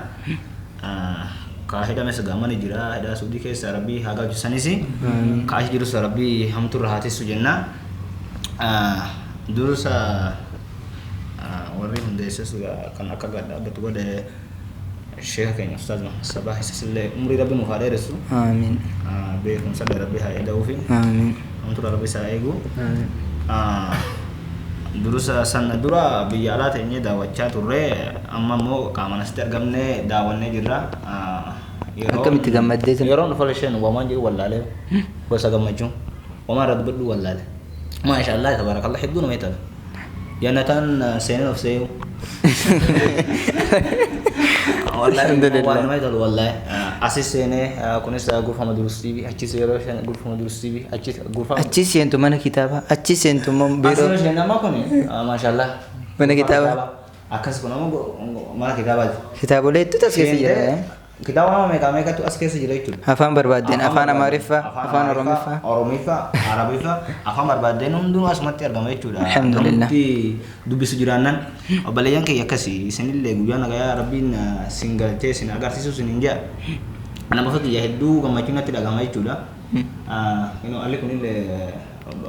ka hidhames gaamani jira hidhaa suudii keessa rabbii haa galchisanis ka achi jirus rabbii hamturra haa teessu jenna dursa warri hundeesses kan akka gadhaabbatu godhe Sheekh keenya Ustaaz Muhammad Sabaa isasillee umrii rabbi nuuf haa dheeressu Amiin. Beekumsa rabbi haa eda'uufi Amiin. hamtura rabbi isaa eegu durusa sana dura biyya alaa teenyee daawwachaa turre amma immoo qaamaan asitti argamnee daawwannee jirra akkamitti gammaddee yeroo dhufa isheen waamaan jiru wallaalee gosa gammachuu waamaan irra dubbadhu wallaalee maasha Allah tabarakallah hedduu nama eettala jannataan seeneen of seeyu والله أسيسينه كونس غرفة مدرسة بي أشيسيرو شان غرفة مدرسة بي أشيسين تو mana kitaaba أشيسين تو مم بيرو أسيسين nama kuni ما شاء الله mana kitaaba akas kuna mana kitaaba kitaabolee hedduu as keessa jira kitaaba meeqa tu as keessa jira jechuudha afaan barbaadeen afaan amaariffaa afaan oromiffaa arabiffaa afaan barbaadeen hunduu asumatti argama jechuudha alhamdulillah dubbisu jiraannan obboleeyyan kiyya akkasii isinillee guyyaa nagayaa rabbiin sin galchee sin agarsiisu sin hin jaa nama fakkiya hedduu gammachuun natti dhagama jechuudha alli kunillee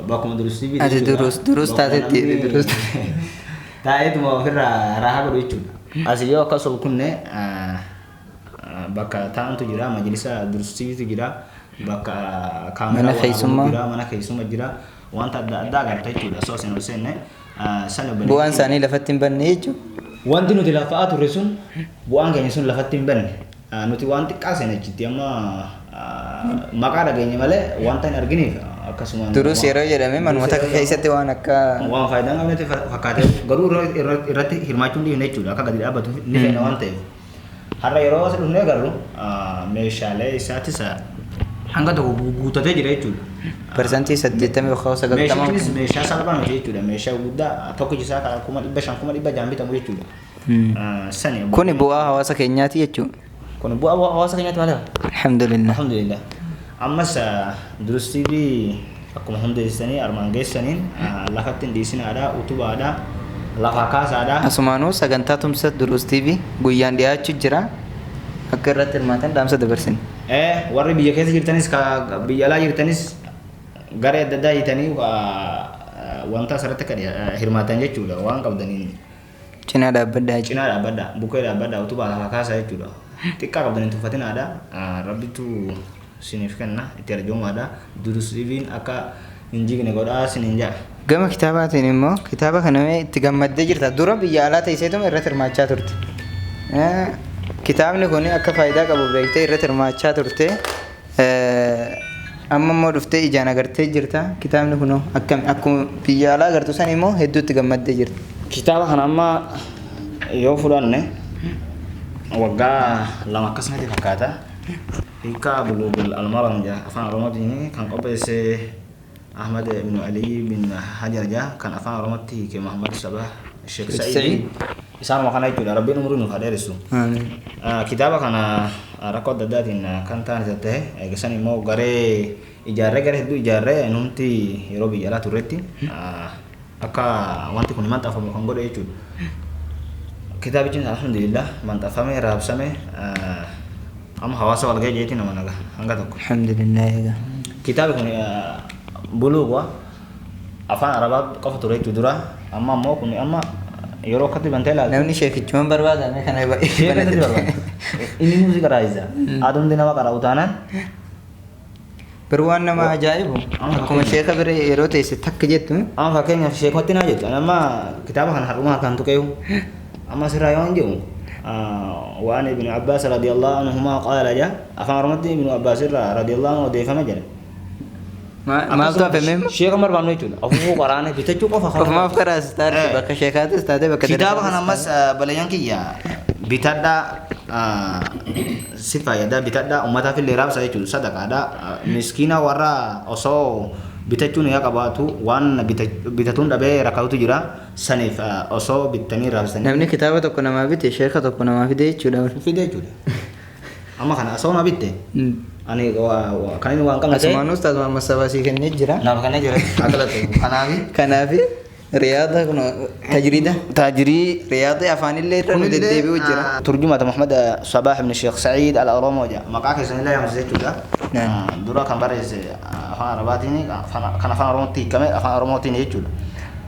bakkuma durusii ati durus taatetti durus taa'eetuma ofirraa raahaa godhu jechuudha asii yoo akkas ol kunne bakka taa'antu jira majlisa dursiitu jira bakka kaamera jira mana keessummaa jira wanta adda addaa agarta jechuudha soo isin ol seenne sana bu'aan isaanii lafatti hin banne jechuudha wanti nuti lafaa turre sun bu'aan keenya sun lafatti hin banne nuti waan xiqqaa seena achitti amma maqaa dhageenye malee wanta hin arginiif akkasuma durus yeroo jedhame manuma takka keessatti waan akka waan faayidaan qabnetti fakkaate garuu irratti hirmaachuun dhiifne jechuudha akka gadi dhaabbatu ni feena waan ta'eef har'a yeroo as dhufnee garuu meeshaalee isaatis hanga tokko guutatee jira jechuudha. Parsantii 80 yookaan 90. Meeshaa salphaa miti jechuudha. Meeshaa guddaa tokko isaa 500,000 bitamu jechuudha. Sani. Kuni bu'aa hawaasa keenyaati jechuudha. Kuni bu'aa hawaasa keenyaati malee. Alhamdulillah. Alhamdulillah. Ammas Durus TV akkuma hundeessanii armaan geessaniin lafatti hin dhiisinaadha utubaadha. Lafa kaasaadha. Asumaanuu sagantaa tumsa Durus TV guyyaan dhiyaachuu jira. Akka irratti hirmaatan dhaamsa dabarsin. Warri biyya keessa jirtanis biyya alaa jirtanis garee adda addaa hiitanii wanta asirratti akka hirmaatan jechuudha waan qabdaniin. Cinaa dhaabbaddaa. Cinaa dhaabbaddaa bukkee dhaabbaddaa utubaa lafa kaasaa jechuudha. Xiqqaa qabdaniin tuffatinaadha. Rabbitu siniif kenna itti argamuudha. Durus TV'n akka hin jigne godhaa siniin jaa. Gama kitaabaatiin immoo kitaaba kana itti gammaddee jirta dura biyya alaa teesseetuma irratti hirmaachaa turte. Kitaabni kun akka faayidaa qabu beektee irratti hirmaachaa turte. Amma immoo dhuftee ijaan agartee jirta. Kitaabni kun akkuma biyya alaa agartu san immoo hedduutti gammaddee jirta. Kitaaba kana amma yoo fudhanne waggaa lama akkasumatti fakkaata. Hiikaa Buluugul Almaram afaan Oromootiin kan qopheesse Ahmad bin Ali bin Hajar kan afaan Oromootti hiike Muhammad Sabah Sheikh Saidi isaan makana jechuudha rabbiin umurii nuuf haa dheeressu. Kitaaba kana rakkoo adda addaatiin kan ta'an ta'e eegisan immoo garee hedduu ijaarree numti yeroo biyya alaa turretti akka wanti kun maxxanfamu kan godhe jechuudha. Kitaabichi alhamdulillah maxxanfamee raabsamee amma hawaasa wal ga'ee jeetii nama naga hanga tokko. Alhamdulillah. Kitaabni kun buluuqa afaan arabaa qofa ture jechuudha dura amma ammoo kun amma yeroo akkatti bantee ilaaltu namni sheekichuman barbaadame kana ishee keessatti barbaada inni muuziqaa raayisa adumti nama qara utaanaan bir waan nama ajaa'ibu akkuma sheeka bire yeroo teesse takka jettu amma fakkeenyaaf sheekootti naa jettu amma kitaaba kana har'uma harkaan tuqeeyu amma sirraa yoo hin jiru وعن ابن عباس رضي الله عنهما قال جاء أخبرت ابن عباس رضي الله عنه وديف مجد ما تفهم شيخ عمر بن نيتون أبو قرآن بتجو قف ما أفكر أستار بك شيخات أستاذ بك كتاب أنا مس بليان كيا بتدا صفة يدا بتدا أمتا في الراب سايتون صدق هذا مسكينة ورا أصو بتجون يا كباتو وان بتتون دبي ركعتو جرا سنف أصو بتني راب سنف نمني كتابة تكون ما بيت شيخ تكون ما في ده شو في ده أما خنا أصو ما بيت أنا كان وان كان أسمع أستاذ محمد سباسي كان نجرا نعم كان نجرا أكلته كنافي رياضة تجري رياضة أفاني اللي رنو ددي بوجرا ترجمة محمد صباح بن الشيخ سعيد الأراموجا مقاك سنة الله يوم زيتو ده دورا كان بارز أفان رباتيني كان أفان أراموتي كمان أفان أراموتي نيجو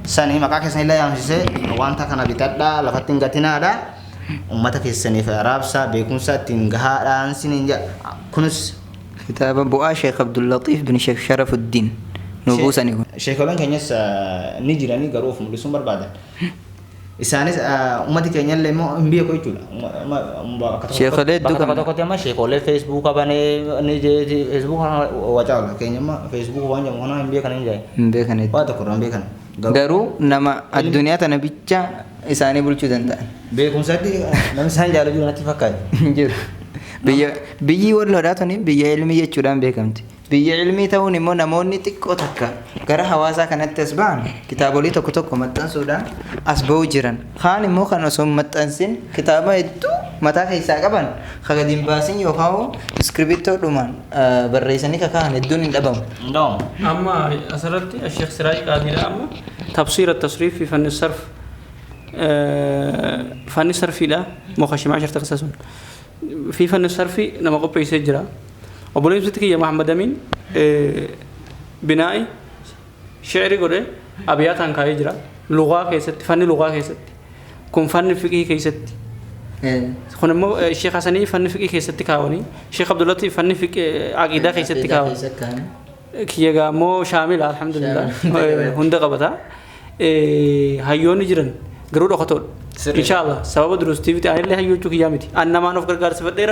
سنة مقاك سنة الله يوم زيت وانتا كان بيتدا لفتين قتنا ده أمتك السنة في رابسا بيكون ساتينجها لانسينجا كنس كتاب بؤا شيخ عبد اللطيف بن شيخ شرف الدين نبوسا نقول شيخ لان كنيس نيجراني غروف ملسوم بربادا إسانس أمتي كنيا لما إمبيا كوي تلا شيخ ليد دوكا كتير ما شيخ ليد فيسبوك أباني نيجي فيسبوك وجاولا كنيا ما فيسبوك وانجا مهنا إمبيا كنيا جاي إمبيا كنيا وات كورن إمبيا كن غرو نما الدنيا تنبيتشا إساني بولشو دندا بيكون سادي نم سان جالو جو نتي فكاي biyyi walloodhaatuni biyya ilmii jechuudhaan beekamti biyya ilmii ta'uun immoo namoonni xiqqoo takka gara hawaasaa kanatti as ba'an kitaabolee tokko tokko maxxansuudhaan as ba'uu jiran kaan immoo kan osoo maxxansin kitaaba hedduu mataa keessaa qaban gadi hin baasin yookaan iskiriptoodhumaan barreessanii kakaan hedduun hin dhabamu. أما أسرت الشيخ سراج قادر أما تفسير التصريف في فن الصرف فن الصرف لا مخشم 10 تخصصون في فن الصرف نما قبل يسجرا وبولين ستكي يا محمد أمين بنائي شعري قوله أبيات عن كايجرا لغة كيست فن لغة كيست كم فن فقه كيست خنمو الشيخ حسني فن فقه كيست كاوني الشيخ عبد اللطيف فن فقه عقيدة كيست كاوني كيجا مو شامل الحمد لله هندا قبضة هايون جرن قرود أخطول إن شاء الله سبب دروس تي في تعالى اللي هيو تشوك يامتي أنا ما نفكر قارس فدي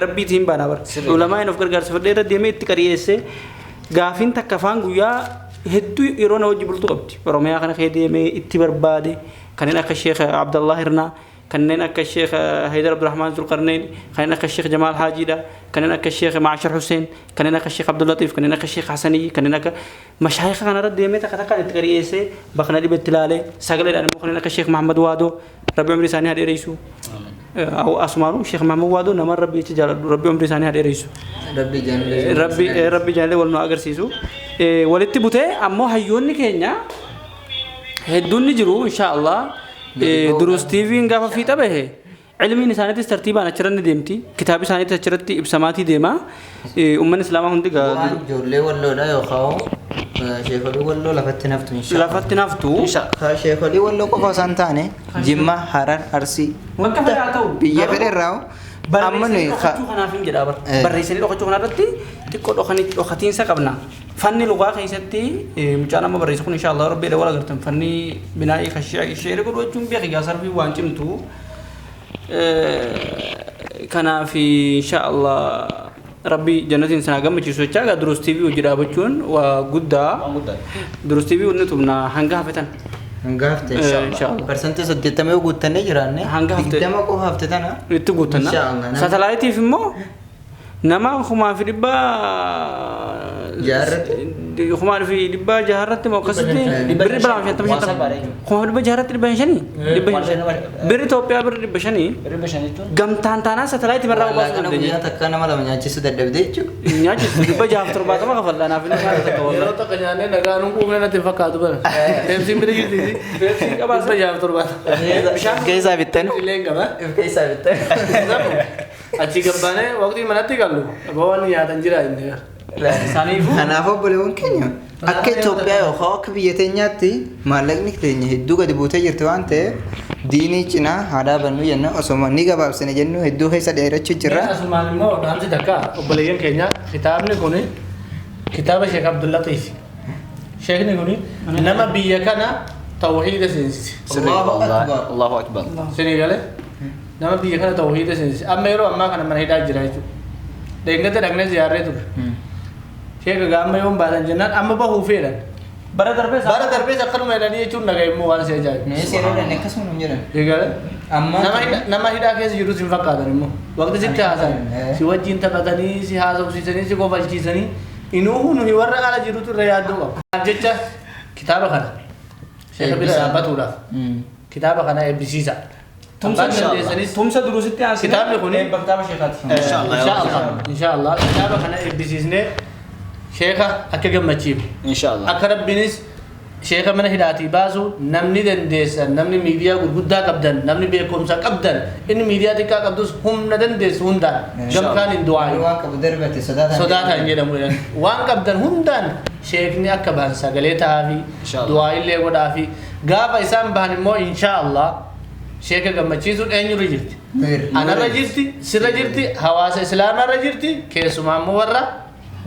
ربي تيم بنابر علماء نفكر قارس فدي ردي ميت كريسة غافين تكفان غويا هدو يرونا وجبل توقتي برمي أخنا خيدي مي اتبار بادي كان هناك الشيخ عبد الله هرنا كان هناك الشيخ هيدر عبد الرحمن ذو القرنين كان هناك الشيخ جمال حاجي كان هناك الشيخ معشر حسين كان هناك الشيخ عبد اللطيف كان هناك الشيخ حسني كان هناك مشايخ كان ردي مي تكتكان تكريسة بخنا دي بتلالي سجل أنا كان هناك الشيخ محمد وادو ربي عمري ثاني هذا رئيسه أو أسماره الشيخ محمد وادو نمر ربي تجار ربي عمري ثاني هذا رئيسه ربي جانلي ولنا أجر سيسو ولدت بوته أما هيوني كينيا هدوني جرو إن شاء الله دروس تيفي إنقاف في تبعه علمي نسانة ترتيب أنا شرنا ديمتي كتابي نسانة تشرتي إبساماتي ديما أمة الإسلام هندي قا جولة ولا لا يخاو شيخ لي ولا لفت نفتو إن شاء الله لفت نفتو شيخ لي ولا كوفا سانتاني جمع حرر أرسي بيا فريراو أمني خنا فين جدابر بريسني لو خشوا خنا رتي تكون لو خني لو ختين سكبنا فني لغة خيستي مجانا ما بريسكون إن شاء الله ربي لولا قرتم فني بنائي خشيع الشعر كل وجههم بيخي جاسر في وانجم تو كان في إن شاء الله ربي جنة إنسان أقام بتشوف شجع دروس تي في وجرا بتشون وجودا دروس تي في ونتوبنا هنگا فتن هنگافت إن شاء الله برسنتي سديت تمي وجودتني جراني هنگافت دما كو هفتنا إتوجودنا ساتلايتي في مو نما خما في دبا جارت خما في دبا جارت ما قصدي بري بلا مش تمشي خما دبا جارت دبا شني بري توبيا بري دبا شني قم تانتانا ساتلايتي مرة باص الدنيا تكنا ما لما نجلس تدبديتشو نجلس دبا جافتر بعد ما قفلنا في النهار تقول لو تكنيانه نغانو كومنا نتفقات بل تمسي بدي جدي بس جافتر بعد كيسا بيتن كيسا بيتن achi gabbane waqtii manatti gallu abawwan yaatan jira inni saniifu kanaafuu obboleewwan keenya Akka Itoophiyaa yookaan akka biyya teenyaatti maallaqni keenya hedduu gadi buutee jirti waan ta'eef diinii cinaa haadhaa bannu jenna osoo ni gabaabsine jennu hedduu keessa dheerachuu jirra. Asumaan immoo dhaamsi takka obboleeyyan keenya kitaabni kun kitaaba Sheekh Abdullatiif. Sheekni kun nama biyya kana tawhiida seensise. Allahu akbar. Sinii galee nama biyya kana tawhiida seensise. Amma yeroo ammaa kana mana hidhaa jira jechuudha. Deengata dhaqnee ziyaarree ture. Sheekha gaamma yoon baatan jennaan amma bahuu feelan. Bara darbees akkanuma jedhanii jechuun nagaa immoo waan si ajaa'ibu. Nee seeraan dhanne akkasuma nu jedhan. Egaa nama hidhaa keessa jirus hin fakkaatan immoo. Waqti sitti haasayan. Si wajjin taphatanii si haasofsiisanii si kofalchiisanii inuu nuyi warra ala jirutu irra yaadduu qabu. Jecha kitaaba kana sheekha bira dhaabbatuudhaaf kitaaba kana eebbisiisa. Tumsa durusitti aansine kitaabni kun kitaaba sheekhaati. Inshaallah kitaaba kana eebbisiisnee sheekha akka gammachiifu. Inshaallah. Akka rabbinis sheekha mana hidhaatii baasu namni dandeessan namni miidiyaa gurguddaa qabdan namni beekumsa qabdan inni miidiyaa xiqqaa qabdus humna dandeessu hundaan gamkaan hin du'aayu. Waan qabu darbate sodaataan jedhamu waan qabdan hundaan sheekni akka bahan sagalee ta'aa fi du'aa illee godhaa fi gaafa isaan bahan immoo inshaallah sheekha gammachiisuun eenyurra jirti. Anarra jirti sirra jirti hawaasa islaamarra jirti keessumaa immoo warra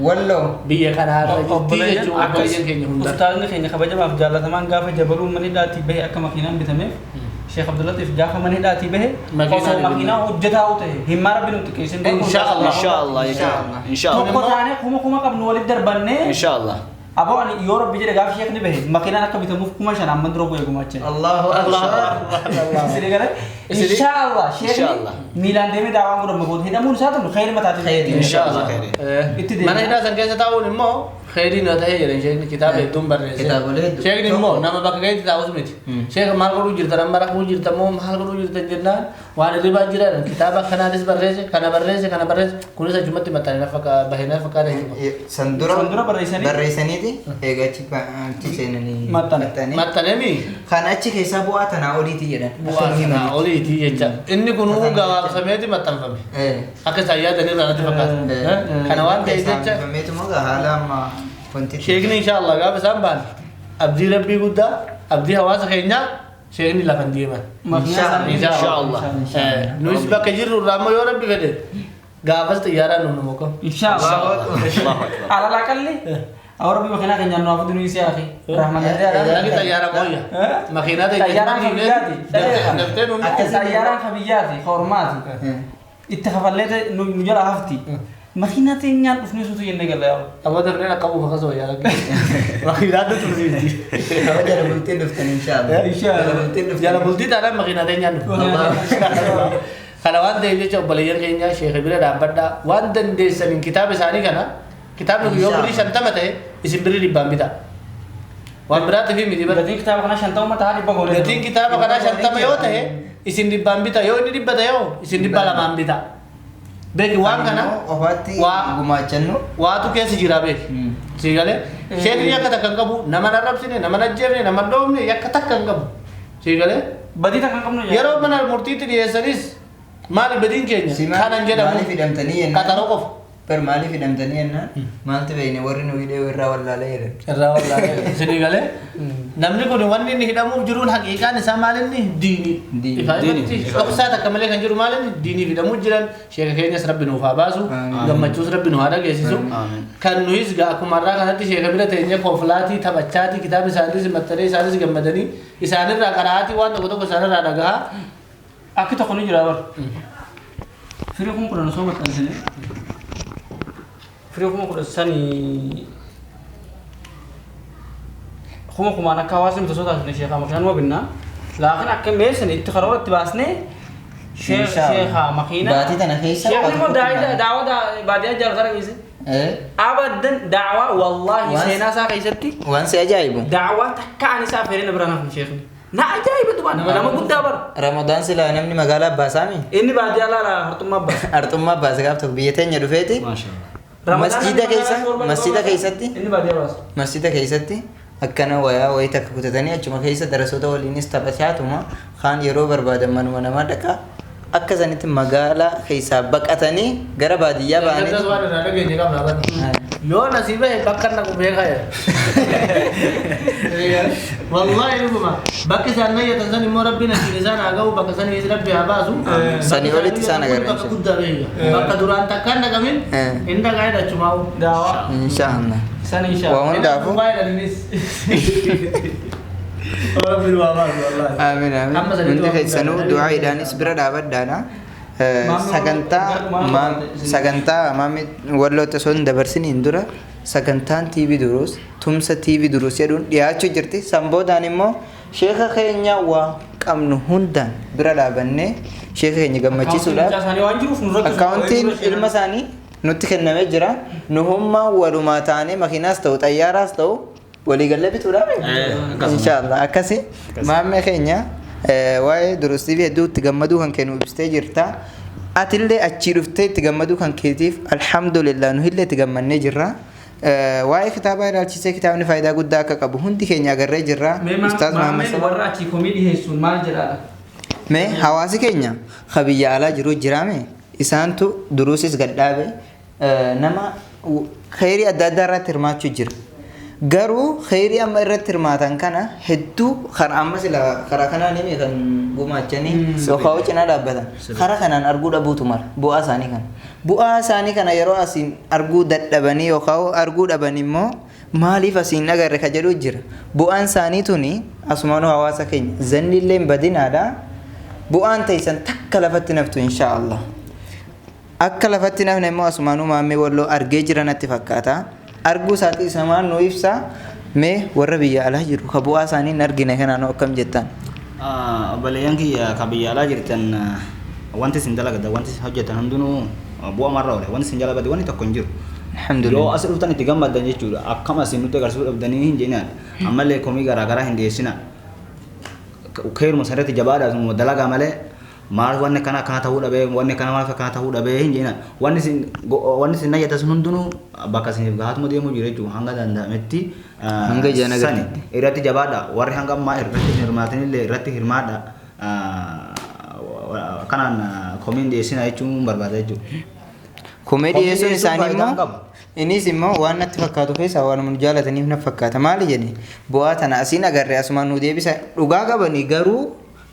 Wallo biyya kanaarra jirti jechuudha obboleeyyan keenya hundaa. Ustaazni keenya kabajamaaf jaallatamaan gaafa jabaluu mana hidhaatii bahe akka makiinaan bitameef Sheekh Abdullatiif gaafa mana hidhaatii bahe osoo makiinaa hojjetaa ta'e himmaa rabbi nuti keessin Inshaallah. Tokko taanee kuma qabnu walitti darbannee Inshaallah. aboo ani yoo rabbi jedhe gaafa sheekni bahe makiinaan akka bitamuuf 5,000 amman dura bu'ee gumaachee. Allahu Isini gale inshaallah sheekni miilaan deemee daawwan godhamu booda hidhamuun isaa tun khayri mataati. Inshaallah. Mana hidhaa san keessa taa'uun immoo khayrii na ta'ee jedhan sheekni kitaaba hedduun barreesse. Sheekni immoo nama bakka gaheetti taa'us miti. Sheekha maal godhuu jirtan amma rakkoo jirtan moo maal godhuu jirtan jennaan waan hirribaa jiran kitaaba kanaanis barreesse kana barreesse kunis achumatti maxxanee bahee fakkaata jechuudha. Sandura barreessaniiti eegachi seenanii maxxanemi kan achi keessaa bu'aa tanaa oliiti jedhan. Bu'aa tanaa oliiti jecha inni kun gabaabsameeti maxxanfame. Akka isaan yaadan irraa natti fakkaata. Kana waan ta'eef jecha haala amma sheekni inshaallah gaafa isaan ba'an abdii rabbii guddaa abdii hawaasa keenyaa sheekni lafan deeman. Inshaallah. Nus bakka jirru irraa ammoo yoo rabbi fedhe gaafas xiyyaaraan nu muka. Inshaallah. Ala kalli. Awar bi makiinaa keenya nu afudu nuyi siyaa fi rahmatullahi. Lagi xiyyaara mooyya. Makiinaa xiyyaaraan kabiyyaati hormaati. Itti kafalleete nu jala hafti. Makiinaa teenyaan dhufnee suutu jennee galla yaa. Aboo darbee akka buufa kasoo yaa lagi. Makiinaa dhuftu nuti. jala bultiin dhuftan inshaallah. Jala bultii taanaan makiinaa teenyaan dhuftu. Kana waan ta'eef jecha obboleeyyan keenya sheekha bira dhaabbadhaa waan dandeessaniin kitaaba isaanii kana kitaabni yoo birii 50 ta'e isin birii 100 bitaa. Waan biraatti fi miti bara. Gatiin kitaaba kana 50 mataa 100 goolee. Gatiin kitaaba kana 50 yoo ta'e isin 100 bitaa yoo inni 100 ta'e isin 200 bitaa. Beeki waan kana waa gumaachannu waatu keessa jira beeki. Siigalee sheekni yakka takka hin qabu nama narrabsine nama najjeefne nama dhoofne yakka takka hin qabu. Siigalee badii takka hin qabnu yeroo mana murtiitti dhiyeessanis maali badiin keenya kanan jedhamu maaliif hidhamtanii jennaan qaxaroo qofa. Per maaliif hidhamtanii jennaan maaltu beekne warri nu hidhee irraa wallaalee jedhan. Irraa wallaalee siigalee namni kun wanni inni hidhamuuf jiruun haqiiqaan isaa maalinni diinii. Diinii. Dhoksaa takka malee kan jiru maalinni diiniif hidhamuu jiran sheekha keenyas rabbi nuuf haa baasu gammachuus rabbi nu haa dhageessisu. Kan nuyis akkuma irraa kanatti sheekha bira teenyee konfilaatii taphachaati kitaaba isaaniis maxxanee isaanis gammadanii isaanirraa qaraatii waan tokko isaanirraa dhagahaa. Akki tokko ni jira bar. Firii kun kudhan osoo maxxansine. Firii kun kudhan sanii. Kumaan akka hawaasni miti osoo taasisne sheekhaa makiinaan wabinna. Laakiin akka meeshan itti karoora itti baasnee sheekhaa makiinaa. Baatii tana keessa. Sheekhaan immoo daawaa baadiyyaa jaallatara keessa. Abadan daawaa wallaahi seenaa isaa keessatti. Waan si ajaa'ibu. Daawaa takka ani isaa feeree na bira naafni sheekni. Na ajaa'iba tumaan nama guddaa bara. Ramadaan sila namni magaalaa Abbaasaami. Inni baadiyyaa laala hartummaa Abbaas. Hartummaa Abbaas gaaf tokko biyya teenya dhufeeti. Masjida keessatti. Inni baadiyyaa baasa. Masjida keessatti akkana wayaa wayii takka kutatanii achuma keessa darasoota waliinis taphachaatuma kaan yeroo barbaadan manuma namaa dhaqaa akka sanitti magaalaa keessaa baqatanii gara baadiyyaa ba'anii. Yo nasibe bakkan nak ubeka ya. Wallahi rubama bakki sana ya tanzani mo rabbi nasibe sana agau bakka sani is rabbi abasu. Sani oliti sana garin. Bakka kudda bega. Bakka duran takkan nak amin. Inda gaida cumau. Dawa. Insyaallah. Sana inshallah. Wa wanda fu. Orang biru awas wallahi. Amin amin. Nanti kaisanu doa idanis berada abadana. Sagantaa mami walloota sun dabarsini indura sagantaan TV durus tumsa TV durus jedhuun dhiyaachuu jirti sanboodaan immoo sheeka keenya waa qabnu hundaan bira dhaabannee sheeka keenya gammachiisuudhaaf akkaawuntiin ilma isaanii nutti kennamee jira nu hummaa walumaa taanee makiinaas ta'u xayyaaraas ta'u waliigallee bituudhaaf inshaallah akkasi maammee keenya waa'ee durus TV hedduu itti gammaduu kan kennu ibsitee jirta atillee achii dhuftee itti gammaduu kan keetiif alhamdulillah nu illee itti gammannee jirra waa'ee kitaabaa ilaalchisee kitaabni faayidaa guddaa akka qabu hundi keenya agarree jirra ustaaz Muhammad warra achii komii dhiheessuun maal jedhaadha mee hawaasi keenya biyya alaa jiru jiraame isaantu duruusis gadhaabe nama khayrii adda addaa irratti hirmaachuu jira garuu khayrii amma irratti hirmaatan kana hedduu karaa amma sila karaa kanaan himi kan gumaachanii yookaan cinaa dhaabbatan karaa kanaan arguu dhabuutu mara bu'aa isaanii kana yeroo asiin arguu dadhabanii yookaan arguu dhaban immoo maaliif asiin agarre ka jedhu jira bu'aan isaanii tuni asumaanuu hawaasa keenya zannillee badinaadha bu'aan ta'isan takka lafatti naftu inshaallah akka lafatti nafne immoo asumaanuu maammee walloo argee jiranatti fakkaata arguu isaatii isamaan nu ibsa mee warra biyya alaa jiru ka bu'aa isaanii hin argine kanaan akkam jettan obboleeyyan kiyya ka biyya alaa jirtan wanti isin dalagda wanti hojjetan hundinuu bu'aa marra oole wanti isin jalabade wanti tokko hin jiru alhamdulillah yoo as dhuftan itti gammaddan jechuudha akkama isin nutti agarsiisuu dhabdanii hin jeenaan ammallee komii garaa hin dhiyeessina keeruma sarratti jabaadhaa dalagaa malee maal wanni kana ta'uu dhabee wanni kana maal kana ta'uu dhabee hin jeenaan wanni isin nayyata sun hundinuu bakka isiniif gahatuma deemuu jira jechuudha hanga danda'ametti hanga jana sani irratti jabaadha warri hanga ammaa irratti hirmaatanillee irratti hirmaadha kanaan komiin dhiyeessina jechuun barbaada jechuudha. Komii dhiyeessuun isaanii immoo innis immoo waan natti fakkaatu keessaa waan nu jaalataniif na fakkaata maali jedhe bu'aa tana asiin agarree asumaan nu deebisa dhugaa qabanii garuu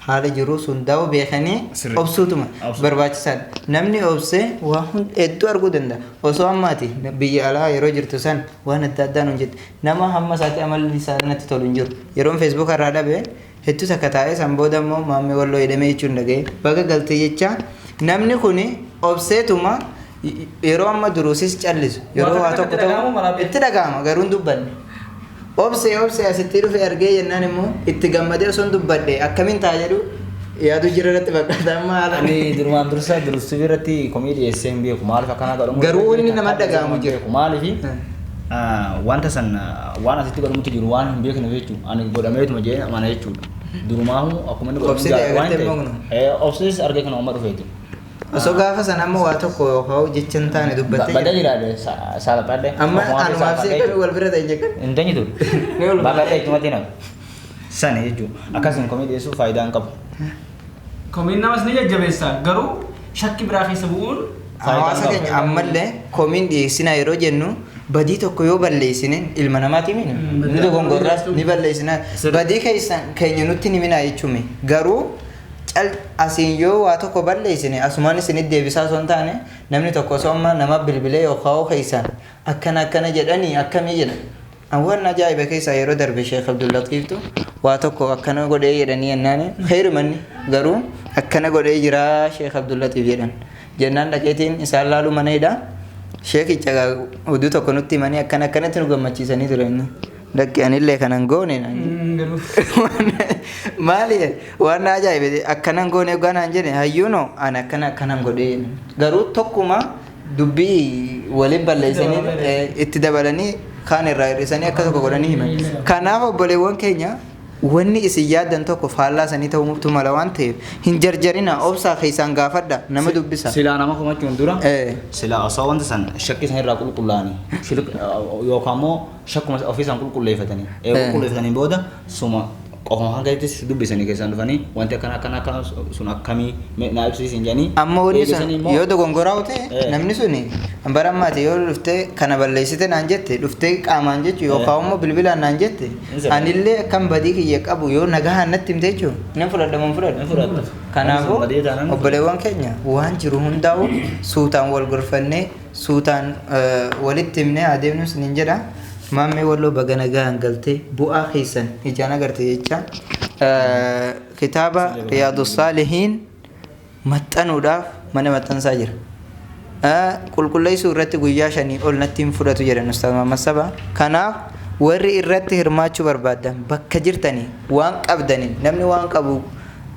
haala jiru sun daa'u beekanii obsuutuma barbaachisaadha namni obsee waa hedduu arguu danda'a osoo ammaati biyya alaa yeroo jirtu san waan adda addaa nuun jette nama hamma isaatti amalli isaa natti tolu hin jiru yeroon feesbuuk irraa dhabe hedduu takka taa'ee san booda immoo maammee walloo hidhamee jechuun dhaga'e baga galtee jecha namni kuni obseetuma yeroo amma duruusis callisu yeroo waa tokko ta'u itti dhaga'ama garuu hin dubbanne obsee asitti dhufe argee jennaan immoo itti gammadee osoo hin dubbadhe akkamiin ta'a jedhu yaadu jira irratti fakkaata amma haala ani durumaan dursa durustuu irratti komii dhiyeessee hin beeku maaliif akkanaa godhamu garuu inni nama dhaga'amu jira maaliif wanta san waan asitti godhamutti jiru waan hin beekne jechuudha ani godhameetuma jee amana jechuudha durumaahu akkuma inni godhamu obsees argee kana amma dhufeeti osoo gaafa sana amma waa tokko yookaan jechan taane dubbattee badda jiraadhe saalaxaadhe amma anumaaf seeqame wal bira ta'e jechuudha hin teenyitu babal'ee ittumatti nama sani jechuudha akkasiin komii dhiyeessuu faayidaa hin qabu. Komiin namas ni jajjabeessa garuu shakki biraa keessa bu'uun hawaasa keenya ammallee komiin dhiyeessinaa yeroo jennu badii tokko yoo balleessine ilma namaati mini ni dogongorraas ni balleessinaa badii keenya nutti ni minaa jechuun garuu asiin yoo waa tokko balleessine asumaan isinit deebisaa osoo hin taane namni tokko osoo amma nama bilbilee yookaan keessaan akkana jedhanii akkamii jedhan waan ajaa'iba keessaa yeroo darbe Sheekh Abdul Latiiftu waa tokko akkana godhee jedhanii jennaan khayrumanni garuu akkana godhee jira Sheekh Abdul Latiif jedhan jennaan dhaqeetiin isaan laalu mana hidhaa sheekicha oduu tokko nutti himanii akkanatti nu gammachiisanii turan Dakki anillee kanan goone maali waan ajaa'ibe akkanan goone ganaan jedhe hayyuuno an akkanan godhe garuu tokkuma dubbii waliin balleessanii itti dabalanii kaan irraa hir'isanii akka tokko godhanii himan kanaaf obboleewwan keenya wanni isin yaaddan tokko faallaa sanii ta'uu mala waan ta'eef hin jarjarina obsaa keessaan gaafadha nama dubbisa silaa nama kumachuun dura silaa osoo wanta san shakkii san irraa qulqullaa'anii yookaan immoo shakkuma ofiisaan qulqulleeffatanii qulqulleeffatanii booda suma qofuma hanga itti dubbisanii keessaan dhufanii wanti akkana sun akkamii na ibsiisin jedhanii amma wanni sun yoo dogongoraa ta'e namni suni barammaati yoo dhuftee kana balleessite naan jette dhuftee qaamaan jechuun yookaan immoo bilbilaan naan jette anillee akkam badii kiyya qabu yoo nagahaan natti himte jechuun nan fudhadhaman fudhadha. Kanaafuu obboleewwan keenya waan jiru hundaa'u suutaan wal gorfannee suutaan walitti himnee adeemnu sinin jedha. Maammi walloo baga nagaan galtee bu'aa keessan ijaan agarte jecha kitaaba Riyaadus Saalihiin maxxanuudhaaf mana maxxansaa jira. Qulqulleessuu irratti guyyaa 5 ol natti hin fudhatu jedhan Ustaaz Muhammad Saba. Kanaaf warri irratti hirmaachuu barbaadan bakka jirtanii waan qabdanii namni waan qabu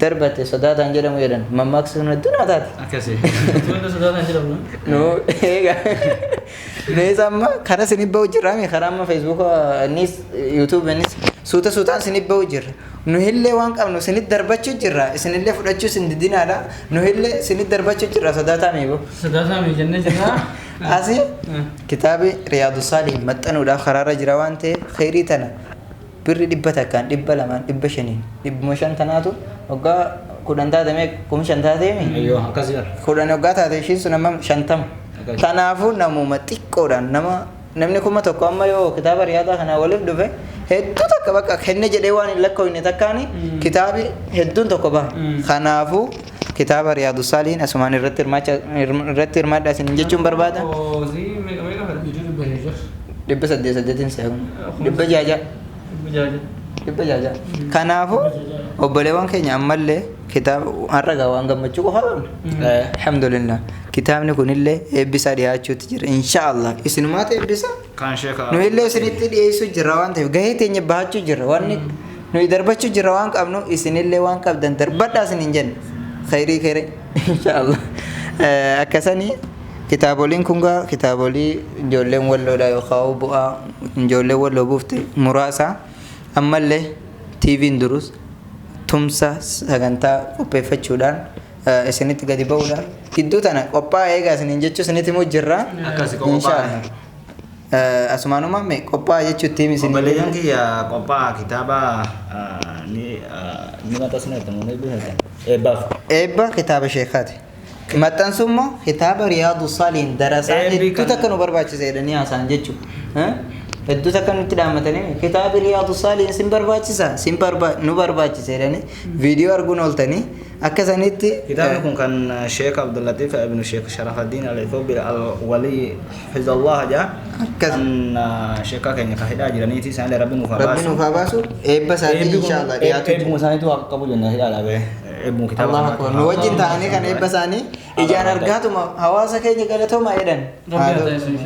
darbate sodaataan jedhamu jedhan mammaaksa sun hedduu naa taate. akkasii. sodaataan jedhamu. No egaa nees amma kana sinif ba'u jirra karaa amma Facebook innis YouTube innis suutaan sinif ba'u jirra. Nu illee waan qabnu sinit darbachuu jirra isinillee fudhachuu sin didinaadha. Nu illee sinit darbachuu jirra sodaataa meeqo. Sodaataa mee jennee jirra. Asii kitaabi Riyaadus Saalihiin maxxanuudhaaf karaarra jira waan ta'eef khayrii tana birri 100 takkaan 200 500 500 tanaatu waggaa 10 taatame 5,000 taateemi. Ayyoo akkasii. 10 waggaa taate ishiin sun amma 50. Kanaafuu namuma xiqqoodhaan namni 1,000 amma yoo kitaaba riyaadaa kana waliif dhufe hedduu takka bakka kenne jedhee waan hin lakkoofne takkaani kitaabi hedduun tokko baha. Kanaafuu kitaaba Riyaadus Saalihiin asumaan irratti hirmaadhaa isin jechuun barbaada. 800 seequ 600. Kanaafuu obboleewwan keenya ammallee kitaaba har'a waan gammachuu qofa qabna. Alhamdulillah. Kitaabni kunillee eebbisaa dhiyaachuutti jira. Inshaallah isinumaatu eebbisa. Kan sheeka. Nu illee isinitti dhiyeessuu jirra waan ta'eef gahee teenya bahachuu jirra waan nu darbachuu jirra waan qabnu isinillee waan qabdan darbadhaa isiniin jenna. Khayrii inshaallah. Akkasanii kitaaboliin kun kitaabolii ijoolleen walloodha yookaan bu'aa ijoolleen walloo buufte muraasa ammallee TV'n durus tumsa sagantaa qopheeffachuudhaan isinitti gadi ba'uudhaan gidduu tana qophaa'ee eegaa isiniin jechuu isinitti immoo jirra. Inshaallah. Asumaanuma mee qophaa'aa jechuutti himi isin. Obboleeyyan kiyya qophaa'aa kitaaba ni maxxansina jettamu eebba kitaaba sheekaati. Maxxansummoo kitaaba Riyaadus Saalihiin darasaa hedduu takka nu barbaachisa jedhanii haasa'an jechuudha. Hedduu takka nutti dhaammatanii kitaaba Riyaadus Saalihiin nu barbaachisa jedhanii viidiyoo arguun ooltanii akka sanitti. Kitaabni kun kan Sheek Abdullatiif ibnu Sheek Sharafaddin al-Ethoobi al-Walii Hizallah jaa kan sheekaa keenya kan hidhaa jiraniiti isaanillee rabbi nuuf haa baasu eebba isaatii inshaallah dhiyaatu. Eebbuma isaaniitu akka qabu jenna hidhaadhaa bee. Eebbuun kitaaba kanaa. Nu wajjin ta'anii kan eebba isaanii ijaan argaatuma hawaasa keenya galatooma jedhan.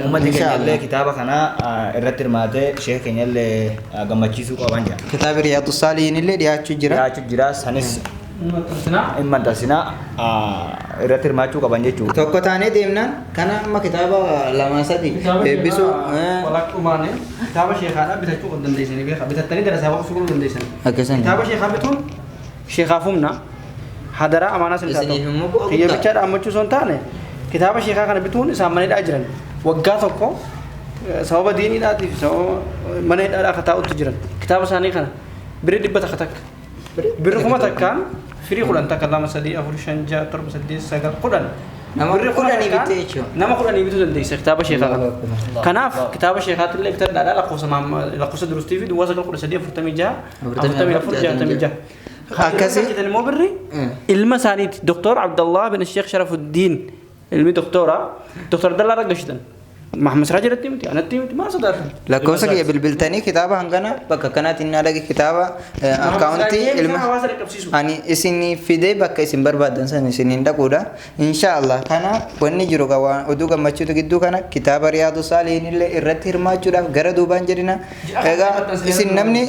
Uummatni keenya illee kitaaba kana irratti hirmaatee sheeka keenya illee gammachiisuu qaban jira. Kitaaba Riyaadus Saalihiin illee dhiyaachuu jira sanis maxxansinaa irratti hirmaachuu qaban jechuudha. Tokko taanee deemnaan kana amma kitaaba 2-3 eebbisuu walakkumaan kitaaba sheekaadhaa bitachuu kan dandeessanii beekaa bitattanii darasaa boqochuu dandeessan. Akkasanii kitaaba sheekaa bituun sheekaaf humna hadaraa amaanaa siltaa ta'u xiyyeeffachaa dhaammachuu osoo hin taane kitaaba sheekaa kana bituun isaan mana hidhaa jiran waggaa tokko sababa diiniidhaatiif sababa mana hidhaadhaa akka taa'utti jiran kitaaba isaanii kana birri 100 takka birri 1,000 takkaan firii 10 takka 2 3 4 5 6 7 8 9 10 birri 10 bitee jechuudha. Nama 10 bituu dandeessa kitaaba sheekaa kana. Kanaaf kitaaba sheekaatti illee bitadhaadhaa lakkoofsa durustii fi duwwaa 9 46 akkasii jedhan immoo birri ilma isaaniiti Dr. Abdullah bin Sheekh Sharafuddin ilmi doktora Abdallah Raggashitan Muhammad Siraj irratti miti anatti miti maal sodaatan lakkoofsa kiyya bilbiltanii kitaaba hangana bakka kanaatti hin dhage kitaaba akkaawuntii ilma ani isin fidee bakka isin barbaadan san isin hin dhaquudha inshaallah kana wanni jiru waan oduu gammachuutu gidduu kana kitaaba Riyaadus Saalihiin illee irratti hirmaachuudhaaf gara duubaan jedhina egaa isin namni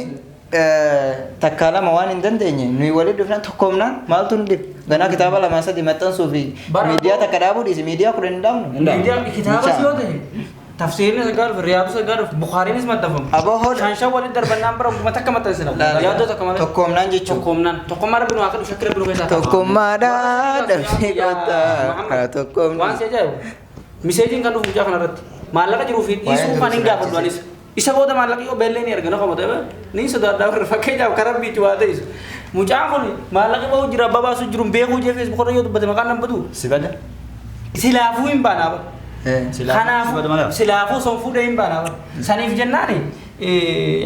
takka lama waan hin dandeenye nuyi waliin dhufnaan tokkoomnaan maaltu nu dhib ganaa kitaaba 2-3 maxxansuu fi miidiyaa takka dhaabuu dhiisi miidiyaa 10 hin dhaabnu. Miidiyaa kitaaba si yoo ta'e tafsiirni isa gaaruuf riyaadus isa gaaruuf bukhaariinis maxxanfamu. Aboo hoodha. Shaanshaan waliin darbannaan bara kuma takka maxxansina. Yaadoo tokko malee. Tokkoomnaan jechuudha. Tokkummaa rabbi nu haa kadhu shakkira biroo keessaa. Tokkummaadhaa dhabsee goota tokkoomni. Waan si ajaa'ibu miseejiin kan dhufu guyyaa kanarratti maallaqa jiruu fi dhiisuu kan hin gaafadhu anis. isa booda maallaqi yoo beellee ni argana qaba ta'e ni sodaadhaa warra fakkeenyaaf karaa biichu waa ta'e mucaan kun maallaqi bahu jira babaasu jiru beekuu jee Facebook irra yoo dubbate maqaan nan badu sibada silaafuu hin baanaaba kanaaf silaafuu son fuudhee hin baanaaba saniif jennaani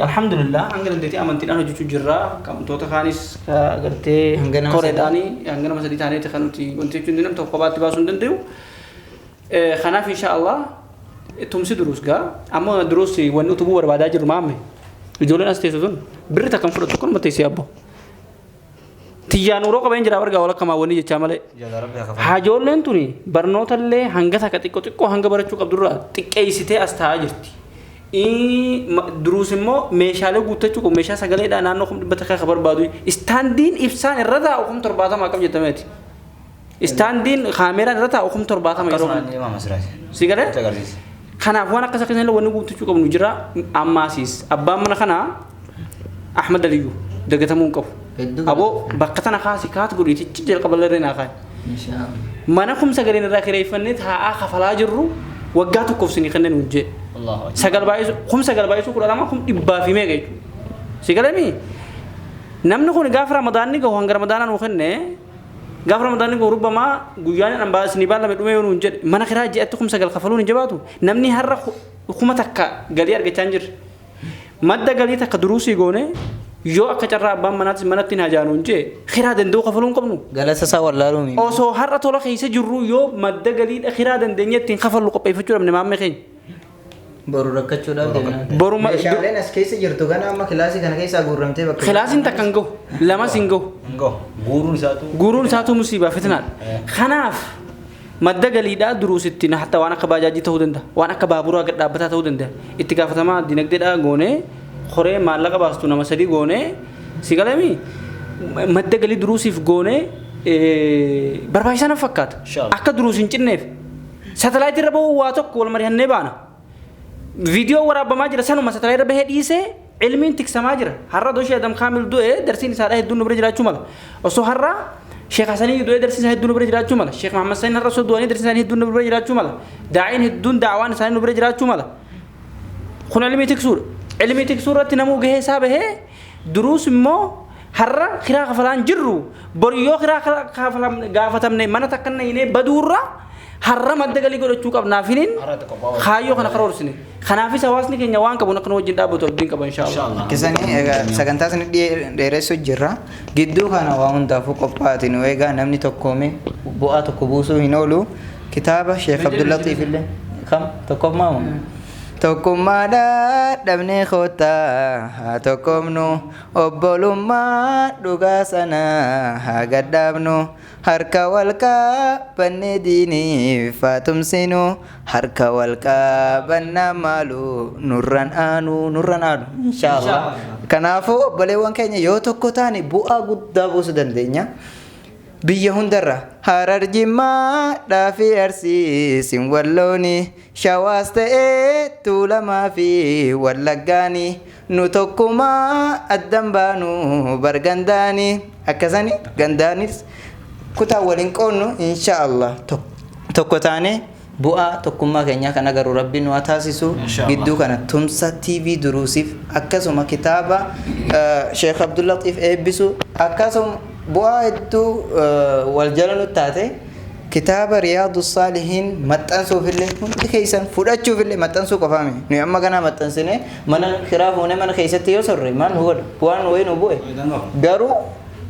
alhamdulillah hanga dandeetii amantiidhaan hojjechuu jirra kamtoota kaanis agartee koreedhaanii hanga nama sadii taaneeti kan nuti wanti jechuun nam tokko kophaatti baasuu hin danda'u kanaaf inshaallah tumsi durus gaa amma durus wanni utubuu barbaadaa jiru maamme ijoolleen as teessu sun birri takkan fudhatu kun mateessee abbo tiyyaan uroo qabeen jira bargaa wala kamaa wanni jechaa malee hajoolleen tuni barnoota illee hanga takka xiqqoo hanga barachuu qabdurraa xiqqeessitee as taa'aa jirti durus immoo meeshaalee guuttachuu qabu meeshaa sagaleedhaa naannoo kum dhibba takka barbaadu istaandiin ibsaan irra taa'u kum 70 qab jettameeti istaandiin kaameraan irra taa'u kum 70 yeroo sigalee kanaaf waan akkas akkasii wanni guuttachuu qabnu jira ammaasiis abbaan mana kanaa Ahmad Aliyu dagatamuu qabu aboo bakka tana kaasi kaat godhiitichi jalqaballee naa kaay mana kumsa gariin irraa kireeffannee taa'aa kafalaa jirru waggaa tokkoof sinii kanneen hojjee sagal baay'isu kudha lama kum dhibbaa fi meeqa jechuudha sigalami namni kun gaafa ramadaanni gahu hanga ramadaanaa nuu kenne gaafa ramadaanni gahu rubbamaa guyyaan an baasni baalame dhume yoo nuun jedhe mana kiraa je'atti kum sagal kafaluun hin jabaatu namni har'a kuma takka galii argachaa hin jirre madda galii takka duruusii goone yoo akka carraa abbaan manaatis manatti hin hajaanu hin jee kiraa danda'u kafaluu hin qabnu galata isaa wallaaluumi osoo har'a tola keessa jirru yoo madda galiidha kiraa dandeenye ittiin kafallu qopheeffachuu dhabne maamme keenya boru rakkachuudhaaf deemna meeshaaleen as keessa jirtu kana amma kilaasii kana keessaa guurramtee bakka kilaasiin takka hin gahu lamas hin gahu guuruun isaatu musiibaa fitnaadha kanaaf madda galiidhaa duruusitti hatta waan akka baajaajii ta'uu danda'a waan akka baaburaa gad dhaabbataa ta'uu danda'a itti gaafatamaa dinagdeedhaa goonee koree maallaqa baastu nama sadii goonee sigalami madda galii duruusiif goonee barbaachisaa na fakkaata akka duruus hin cinneef satalaayit irra bahuu waa tokko wal mari'annee baana viidiyoo waraabamaa jira sanuma satalaayit irra bahee dhiisee ilmiin tiksamaa jira har'a doshee adam kaamil du'e darsiin isaadha hedduun nu bira jiraachuu mala osoo har'a Sheikh Hasanii du'e darsiin isaa hedduun nu bira jiraachuu mala Sheikh Muhammad Sain har'a osoo du'anii darsiin isaanii hedduun nu bira jiraachuu mala daa'iin hedduun daawaan isaanii nu bira jiraachuu mala kun ilmii tiksuudha ilmi tiksuurratti namuu gahee isaa bahee duruus immoo har'a kiraa kafalaan jirru boriyyoo kiraa gaafatamne mana takkanna hinee baduurra har'a madda galii godhachuu qabnaafiniin kaayyoo kana karoorsine kanaafis hawaasni keenya waan qabuun akkana wajjin dhaabbatu abdiin qaba inshaallah kisanii sagantaa sani dheeressu jirra gidduu kana waa hundaafuu qophaa'ati nu eegaa namni tokkoome bu'aa tokko buusuu hin oolu kitaaba Sheekh Abdullatiif illee kam tokkoof maamu tokkummaadha dhabnee kootaa haa tokkomnu obbolummaa dhugaa sana haa gadhaabnu harka walqabannee diiniif haa tumsinu harka walqabannaa maalu nurraan aanu inshaallah kanaafuu obboleewwan keenya yoo tokko taane bu'aa guddaa buusuu dandeenya biyya hundarra Harar Jimmaa dhaafi Arsiisin wallooni Shawaas ta'ee Tuulamaa fi Wallaggaani nu tokkumaa addan baanu bargandaani akkasani gandaanis kutaa waliin qoonnu inshaallah tokko taane bu'aa tokkummaa keenya kan agarru rabbiin waa taasisu gidduu kana tumsa TV duruusiif akkasuma kitaaba Sheekh Abdullatiif eebbisu akkasuma bu'aa hedduu wal jala nu taate kitaaba Riyaadu Saalihiin maxxansuuf illee hundi keessan fudhachuuf illee maxxansuu qofaami nuyi amma ganaa maxxansine mana kiraa fuunee mana keessatti yoo sorre maal nu godha bu'aan wayii nu bu'e garuu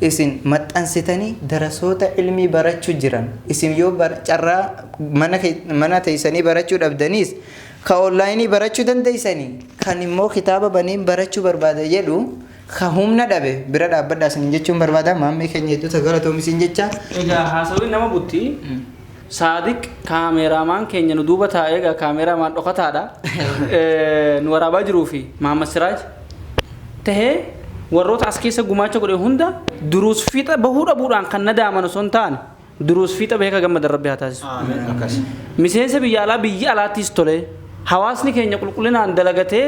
isin maxxansitanii darasoota ilmii barachuu jiran isin yoo carraa mana teessanii barachuu dhabdaniis ka onlaayinii barachuu dandeessanii kan immoo kitaaba baniin barachuu barbaada jedhu ka humna dhabe bira dhaabbadhaa isin jechuun barbaada maammee keenya hedduuta galatoomisin jecha egaa haasawiin nama butti Saadiq kaameramaan keenya nu duuba taa'ee egaa kaameramaan dhokataadha nu waraabaa jiruu fi Muhammad Siraaj tahee warroota as keessa gumaacha godhe hunda duruus fiixa bahuu dhabuudhaan kan nadaaman osoo hin taane duruus fiixa beeka gammada rabbi haa taasisu miseensa biyya alaa biyya alaattis tole hawaasni keenya qulqullinaan dalagatee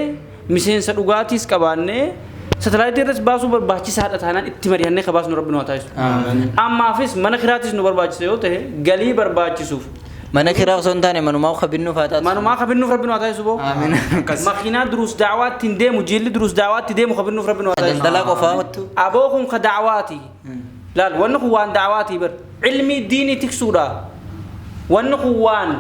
miseensa dhugaatiis qabaannee satellite irratti baasuu barbaachisaadha taanaan itti mari'annee kabaasnu rabbi nu haa taasisu ammaafis mana kiraatis nu barbaachisa yoo ta'e galii barbaachisuuf mana kira son tane manuma khabinnu fatat manuma khabinnu rabbinu atai subo amin makina durus da'wat tindemu jilli durus da'wat tidemu khabinnu rabbinu atai dala qofa wattu abokum ka da'wati lal wanku wan da'wati bar ilmi dini tiksuda wanku wan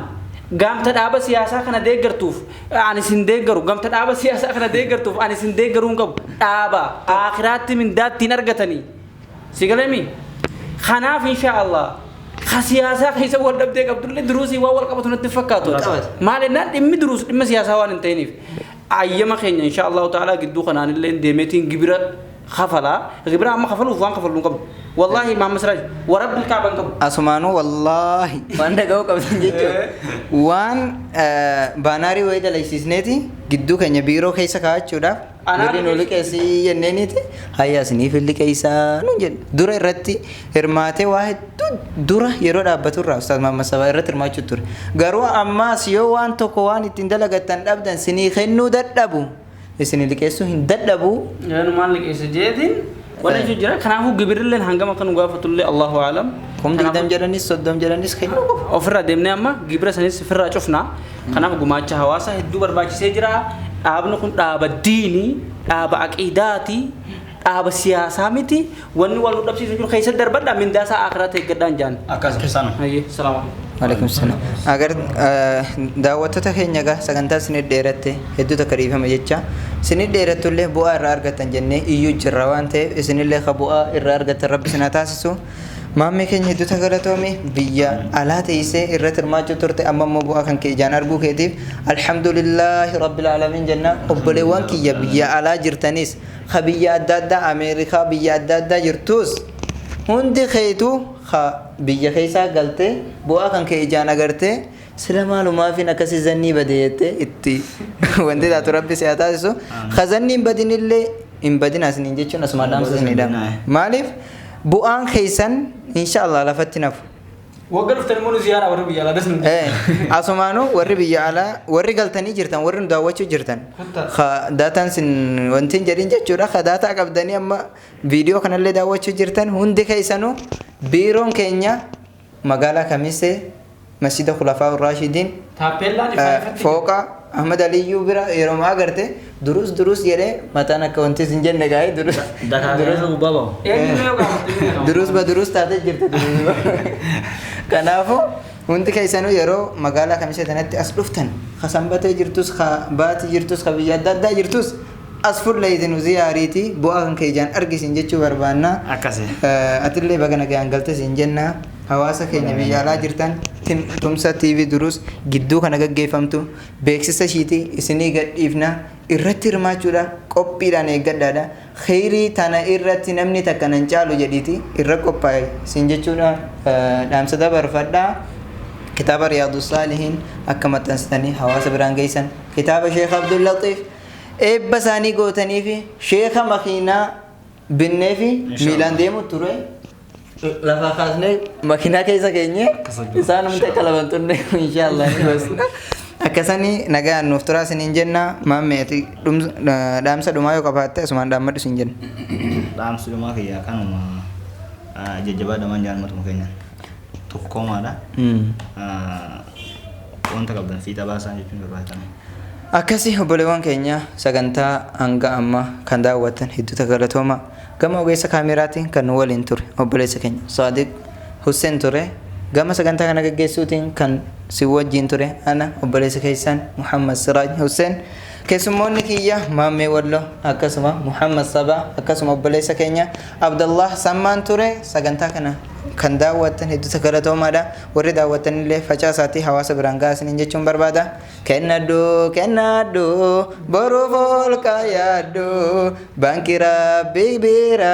gamta dhaba siyasa kana deeggartuuf ani sin deeggaru gamta dhaba siyasa kana deeggartuuf ani sin deeggaruun qabu dhaba akhiraatti min daattiin argatanii sigalemi khanaaf insha Allah khasiyasa kaysa wal dabde qabdulle durusi wa wal qabatu natfakatu malena dimmi durus dimma siyasa wan intayniif ayyama khenya insha Allah taala giddu khanan len demetin gibra khafala gibra amma khafalu wan khafalu qab wallahi ma masraj wa rabbil ka'ban qab asmanu wallahi wanda gaw qabdan jecho wan banari wayda laysisneti giddu kenya biro kaysa kaachuda Birri nuli keessa yenneeniti hayyasni filli keessa nunjen dura irratti hirmaate waa hedduu dura yeroo dhaabbatu irraa ustaaz Muhammad Sabaa irratti hirmaachuu ture garuu ammaas yoo waan tokko waan ittiin dalagattan dhabdan sinii kennuu dadhabu isinii liqeessuu hin dadhabu maal liqeessa jeetiin wala jira kanaafuu gibirrilleen hangama kan gaafatullee Allahu aalam kum digdam jedhanis soddom jedhanis kennuu ofirraa deemnee amma gibira sanis ofirraa cufna kanaaf gumaacha hawaasa hedduu barbaachisee jira dhaabni kun dhaaba diinii dhaaba aqiidaati dhaaba siyaasaa miti wanni wal dhabsiisu jiru keessa darbadha mindaasaa akhiraa eeggadhaan jaan akkas kisana hayye salaamu Waalaikum salam agar daawwattoota keenya gaa sagantaa sinii dheeratte hedduu takka dhiifama jecha sinii dheerattullee bu'aa irraa argattan jennee iyyuu jirra waan ta'eef isinillee ka bu'aa irraa argattan rabbi sinaa taasisu maammee keenya hedduu takka galatoome biyya alaa teessee irratti hirmaachuu turte amma immoo bu'aa kan kee ijaan arguu keetiif alhamdulillaahi rabbil aalamiin jenna obboleewwan kiyya biyya alaa jirtanis ka biyya adda addaa Ameerikaa biyya adda addaa jirtus hundi keetu ka biyya keessa galte bu'aa kan kee ijaan agarte sila maalumaafin akkasii zannii badeette itti wanti taatu rabbi si haa taasisu ka zanniin badinillee hin badin asiniin jechuun asuma dhaamsisnidha maaliif bu'aan keessan inshallah lafatti nafu wagga dhuftan immoo ziyaara warri biyya alaa dasnu asumaanu warri biyya alaa warri galtanii jirtan warri nu daawwachuu jirtan daataan sin wantiin jedhin jechuudha ka daataa qabdanii amma viidiyoo kanallee daawwachuu jirtan hundi keessanuu biiroon keenya magaalaa Kamisee masjida Khulafaa Raashidiin fooqa Ahmad Aliyyuu bira yeroo maa agarte durus jedhee mataan akka wanti sin jenne gaa'ee durus taatee jirte kanaafuu hundi keessanuu yeroo magaalaa Kamisee tanatti as dhuftan ka sanbatee jirtus ka baatii jirtus ka biyya adda addaa jirtus as fulleeytinu ziyaariiti bu'aa kan kee ijaan argisin jechuu barbaanna atillee baga nagaan galte sin jenna hawaasa keenya biyya alaa jirtan tumsa TV durus gidduu kana gaggeeffamtu beeksisa ishiitii isinii gadhiifna irratti hirmaachuudha qophiidhaan eeggadhaadha khayrii tana irratti namni takka nan caalu jedhiiti irra qophaa'e sin jechuudha dhaamsa dabarfadhaa kitaaba Riyaadus Saalihiin akka maxxansitanii hawaasa biraan geessan kitaaba Sheekh Abdul Latiif eebba isaanii gootanii fi sheeka makiinaa binnee fi miilaan deemu ture lafa kaasnee makiinaa keessa keenye isaan humna qalaban tunne inshallah akkasanii nagaan nuuf turaa isiniin jenna maammeeti dhaamsa dhumaa yoo qabaatte asumaan dhaammadhu isin jenna dhaamsi dhumaa kiyyaa kanuma jajjabaa dhamaan jaalmatuma keenya tokkoomaadha wanta qabdan fiixa baasaa jechuun barbaatan akkasii obboleewwan keenya sagantaa hanga amma kan daawwatan hedduuta galatooma gama ogeessa kaameraatiin kan nu waliin ture obboleessa keenya Saadiq Hussein ture gama sagantaa kana gaggeessuutiin kan si wajjin ture ana obboleessa keessan Muhammad Siraaj Hussein keessummoonni kiyya Maammee Wallo akkasuma Muhammad Sabaa akkasuma obboleessa keenya Abdullah Sammaan ture sagantaa kana kan daawwatan hedduuta galatoomaadha warri daawwatan illee facaasaatii hawaasa biraan gaasaniin jechuun barbaada kennadhu boruuf olka yaaddu baankii rabbii bira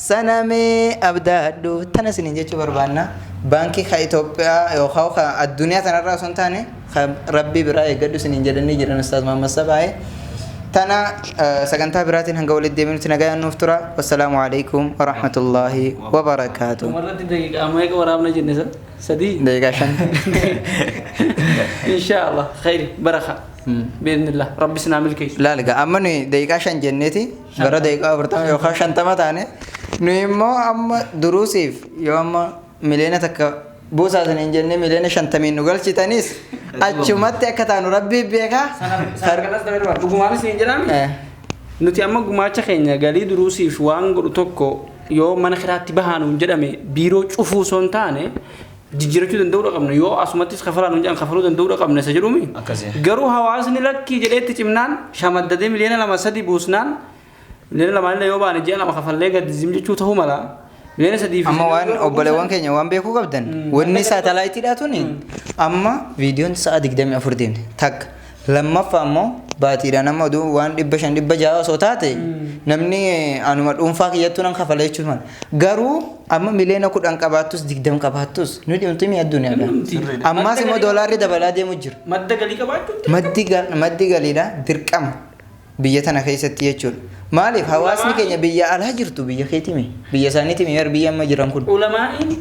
sanamee abdaadhu tana isiniin jechuu barbaanna baankii ka Itoophiyaa yookaan ka addunyaa tanarraa osoo hin taane ka rabbii biraa eeggadhu isiniin jedhanii jiran Ustaaz Muhammad Sabaa'ee تنا سكنتها براتين هنقول الدين تنقايا نفترا والسلام عليكم ورحمة الله وبركاته. مرة دقيقة أما هيك ورابنا جنة سدي. دقيقة عشان. إن شاء الله خير بركة. بإذن الله ربي سنعمل كيس. لا لقى أما ني دقيقة عشان جنتي. برا دقيقة برتام يوخا شنطة ما تاني. نيمو أما دروسيف يوم ملينا تك buusaa sana hin jenne miliyoona 50 nu galchitanis achumatti akka taanu rabbii beekaa. Kanas dabaluu barbaadu. Dhugumaanis hin jedhami. Nuti amma gumaacha keenya galii duruusiif waan godhu tokko yoo mana kiraatti bahaanu hin jedhame biiroo cufuu son taane jijjiirachuu danda'uu qabna yoo asumattis kafalaan hundaan kafaluu danda'uu qabna isa jedhumi. Garuu hawaasni lakkii jedheetti cimnaan shamaddadee miliyoona 2-3 buusnaan miliyoona 2 illee yoo baane ji'a 2 kafallee gaddisiim jechuu ta'uu mala. Amma waan obboleewwan keenya waan beekuu qabdan wanni saatalaayitiidha tuni amma viidiyoon sa'a 24 deemte takka lammaffaa ammoo baatiidhaan amma oduu waan 500-600 osoo taate namni anuma dhuunfaa kiyyattuu nan kafala jechuun mala garuu amma miliyoona 10 qabaattus 20 qabaattus nu dhimtu mi addunyaadha ammaas immoo doolaarri dabalaa deemu jira madda galii qabaachuu maddi galiidha dirqama biyya tana keessatti jechuudha. Maaliif hawaasni keenya biyya alaa jirtu biyya keetimi biyya isaaniitimi yer biyya amma jiran kun ulamaa'iin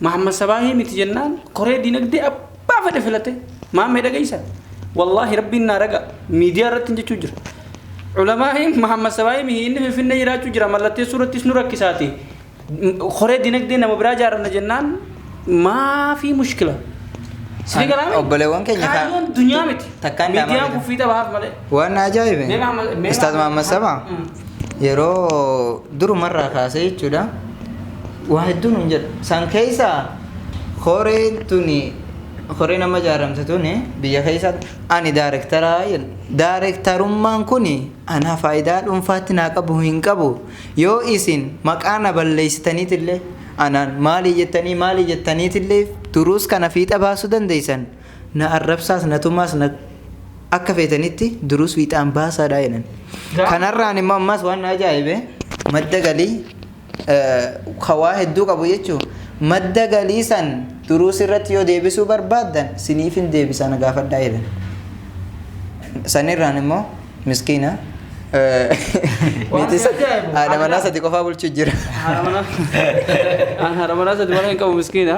Muhammad Sabaahi miti jennaan koree dinagdee abbaa fedhe filate maammee dhageessa wallahi rabbiin naa dhaga miidiyaa irratti jechuu jira ulamaa'iin Muhammad Sabaahi mihi inni finfinnee jiraachuu jira mallattee suurattis nu rakkisaati koree dinagdee nama biraa jaaranna jennaan maafi mushkila obboleewwan keenya kan dunia miti miidiyaa kufiita bahaaf malee waan ajaa'ibe Ustaaz Muhammad Sabaa yeroo durumarraa kaasee jechuudha waa hedduun hin jedhu san keessa koreen tuni koree nama jaaramte tuni biyya keessa ani daarektaraa jedhu daarektarummaan kuni ana faayidaa dhuunfaatti naa qabu hin qabu yoo isin maqaa na balleessitaniitillee anaan maali jettaniitillee duruus kana fiixa baasuu dandeessan na arrabsaas na tumaas na akka feetanitti duruus fiixaan baasaadha jedhan kanarraan immoo ammas waan ajaa'ibe madda galii hawaa hedduu qabu jechuun madda galii san duruus irratti yoo deebisuu barbaaddan siniif hin deebisan gaafadhaa jedhan sanirraan immoo miskiina miti ada mana sati qofa bulchu jira ada mana sati mana hin qabu miskiina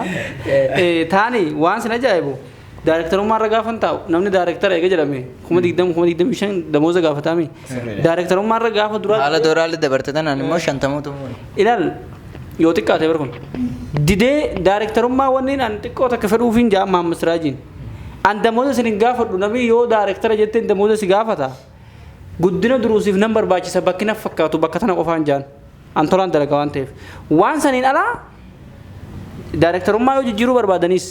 taani waan sin ajaa'ibu daarektarummaa irra gaafan taa'u namni daarektara eega jedhame 20,000 damooza gaafatame daarektarummaa irra gaafa dura haala dooraalli dabarte tanaan immoo 50 ilaal yoo xiqqaate barkun didee daarektarummaa wanniin an xiqqoo takka fedhuufiin jaa Muhammad Siraajiin an damooza sin hin gaafadhu namni yoo daarektara jetteen damooza si gaafata guddina duruusiif nan barbaachisa bakki na fakkaatu bakka tana qofaan jaan an tolaan dalaga waan ta'eef waan saniin alaa daarektarummaa yoo jijjiiruu barbaadanis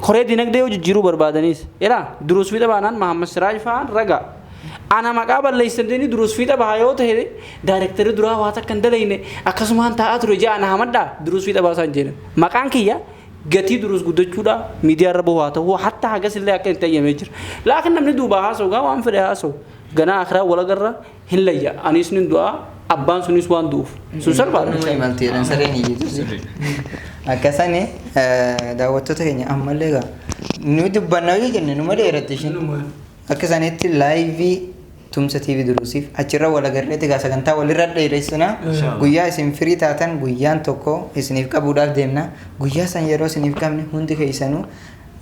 koree dinagdee yoo jijjiiruu barbaadanis ila duruus fiixa baanaan Muhammad Siraaj fa'aan raga ana maqaa balleessitanii duruus fiixa bahaa yoo ta'e daarektarri duraa waa takka hin dalayne akkasumaan taa'aa ture jaa ana hamadhaa duruus fiixa baasaan jedhan maqaan kiyya gatii duruus guddachuudha miidiyaa irra bu'aa ta'uu hatta hagas illee akka hin tayyamee jira laakiin namni duubaa haasa'u gaa waan fedhe haasa'u ganaa akiraa walagarra hin layya anis nin du'aa abbaan sunis waan du'uuf sun salphaadha imalteedhaan sareen ijjiitu akkasani daawwattoota keenya ammallee gaa nu dubbannaa yoo jenne numa dheeratte ishiin akkasanitti laayivii tumsa TV duruusiif achirra walagarreetti gaa sagantaa walirra dheeressina guyyaa isin firii taatan guyyaan tokko isiniif qabuudhaaf deemna guyyaa san yeroo isiniif qabne hundi keessanuu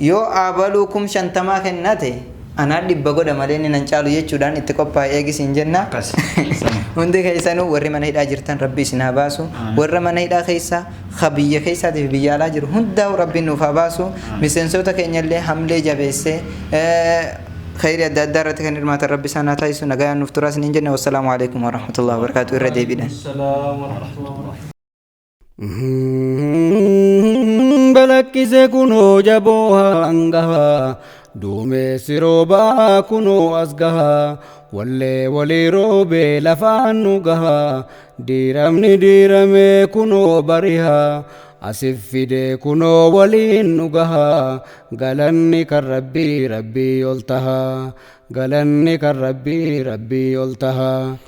yoo abaluu 50 kennate anaa 100 godha malee ni nan caalu jechuudhaan itti qophaa'ee eegisiin jenna hundi keessanuu warri mana hidhaa jirtan rabbi isin haa baasu warra mana hidhaa keessa biyya keessaatiif biyya alaa jiru hundaa rabbiin nuuf haa baasu miseensota keenyallee hamlee jabeessee خير الدارة كان المات ربي سنة تايسو نجايا نفتراس نينجنا والسلام عليكم ورحمة الله وبركاته الردي بنا السلام ورحمة الله وبركاته بلكي سكونو جابوها انغها دومي سروبا كونو اسغها ولي روبي لفانو غها ديرمي كونو بريها asif fide kuno waliin nugaha galanni kan rabbii ol taha galanni kan rabbii ol taha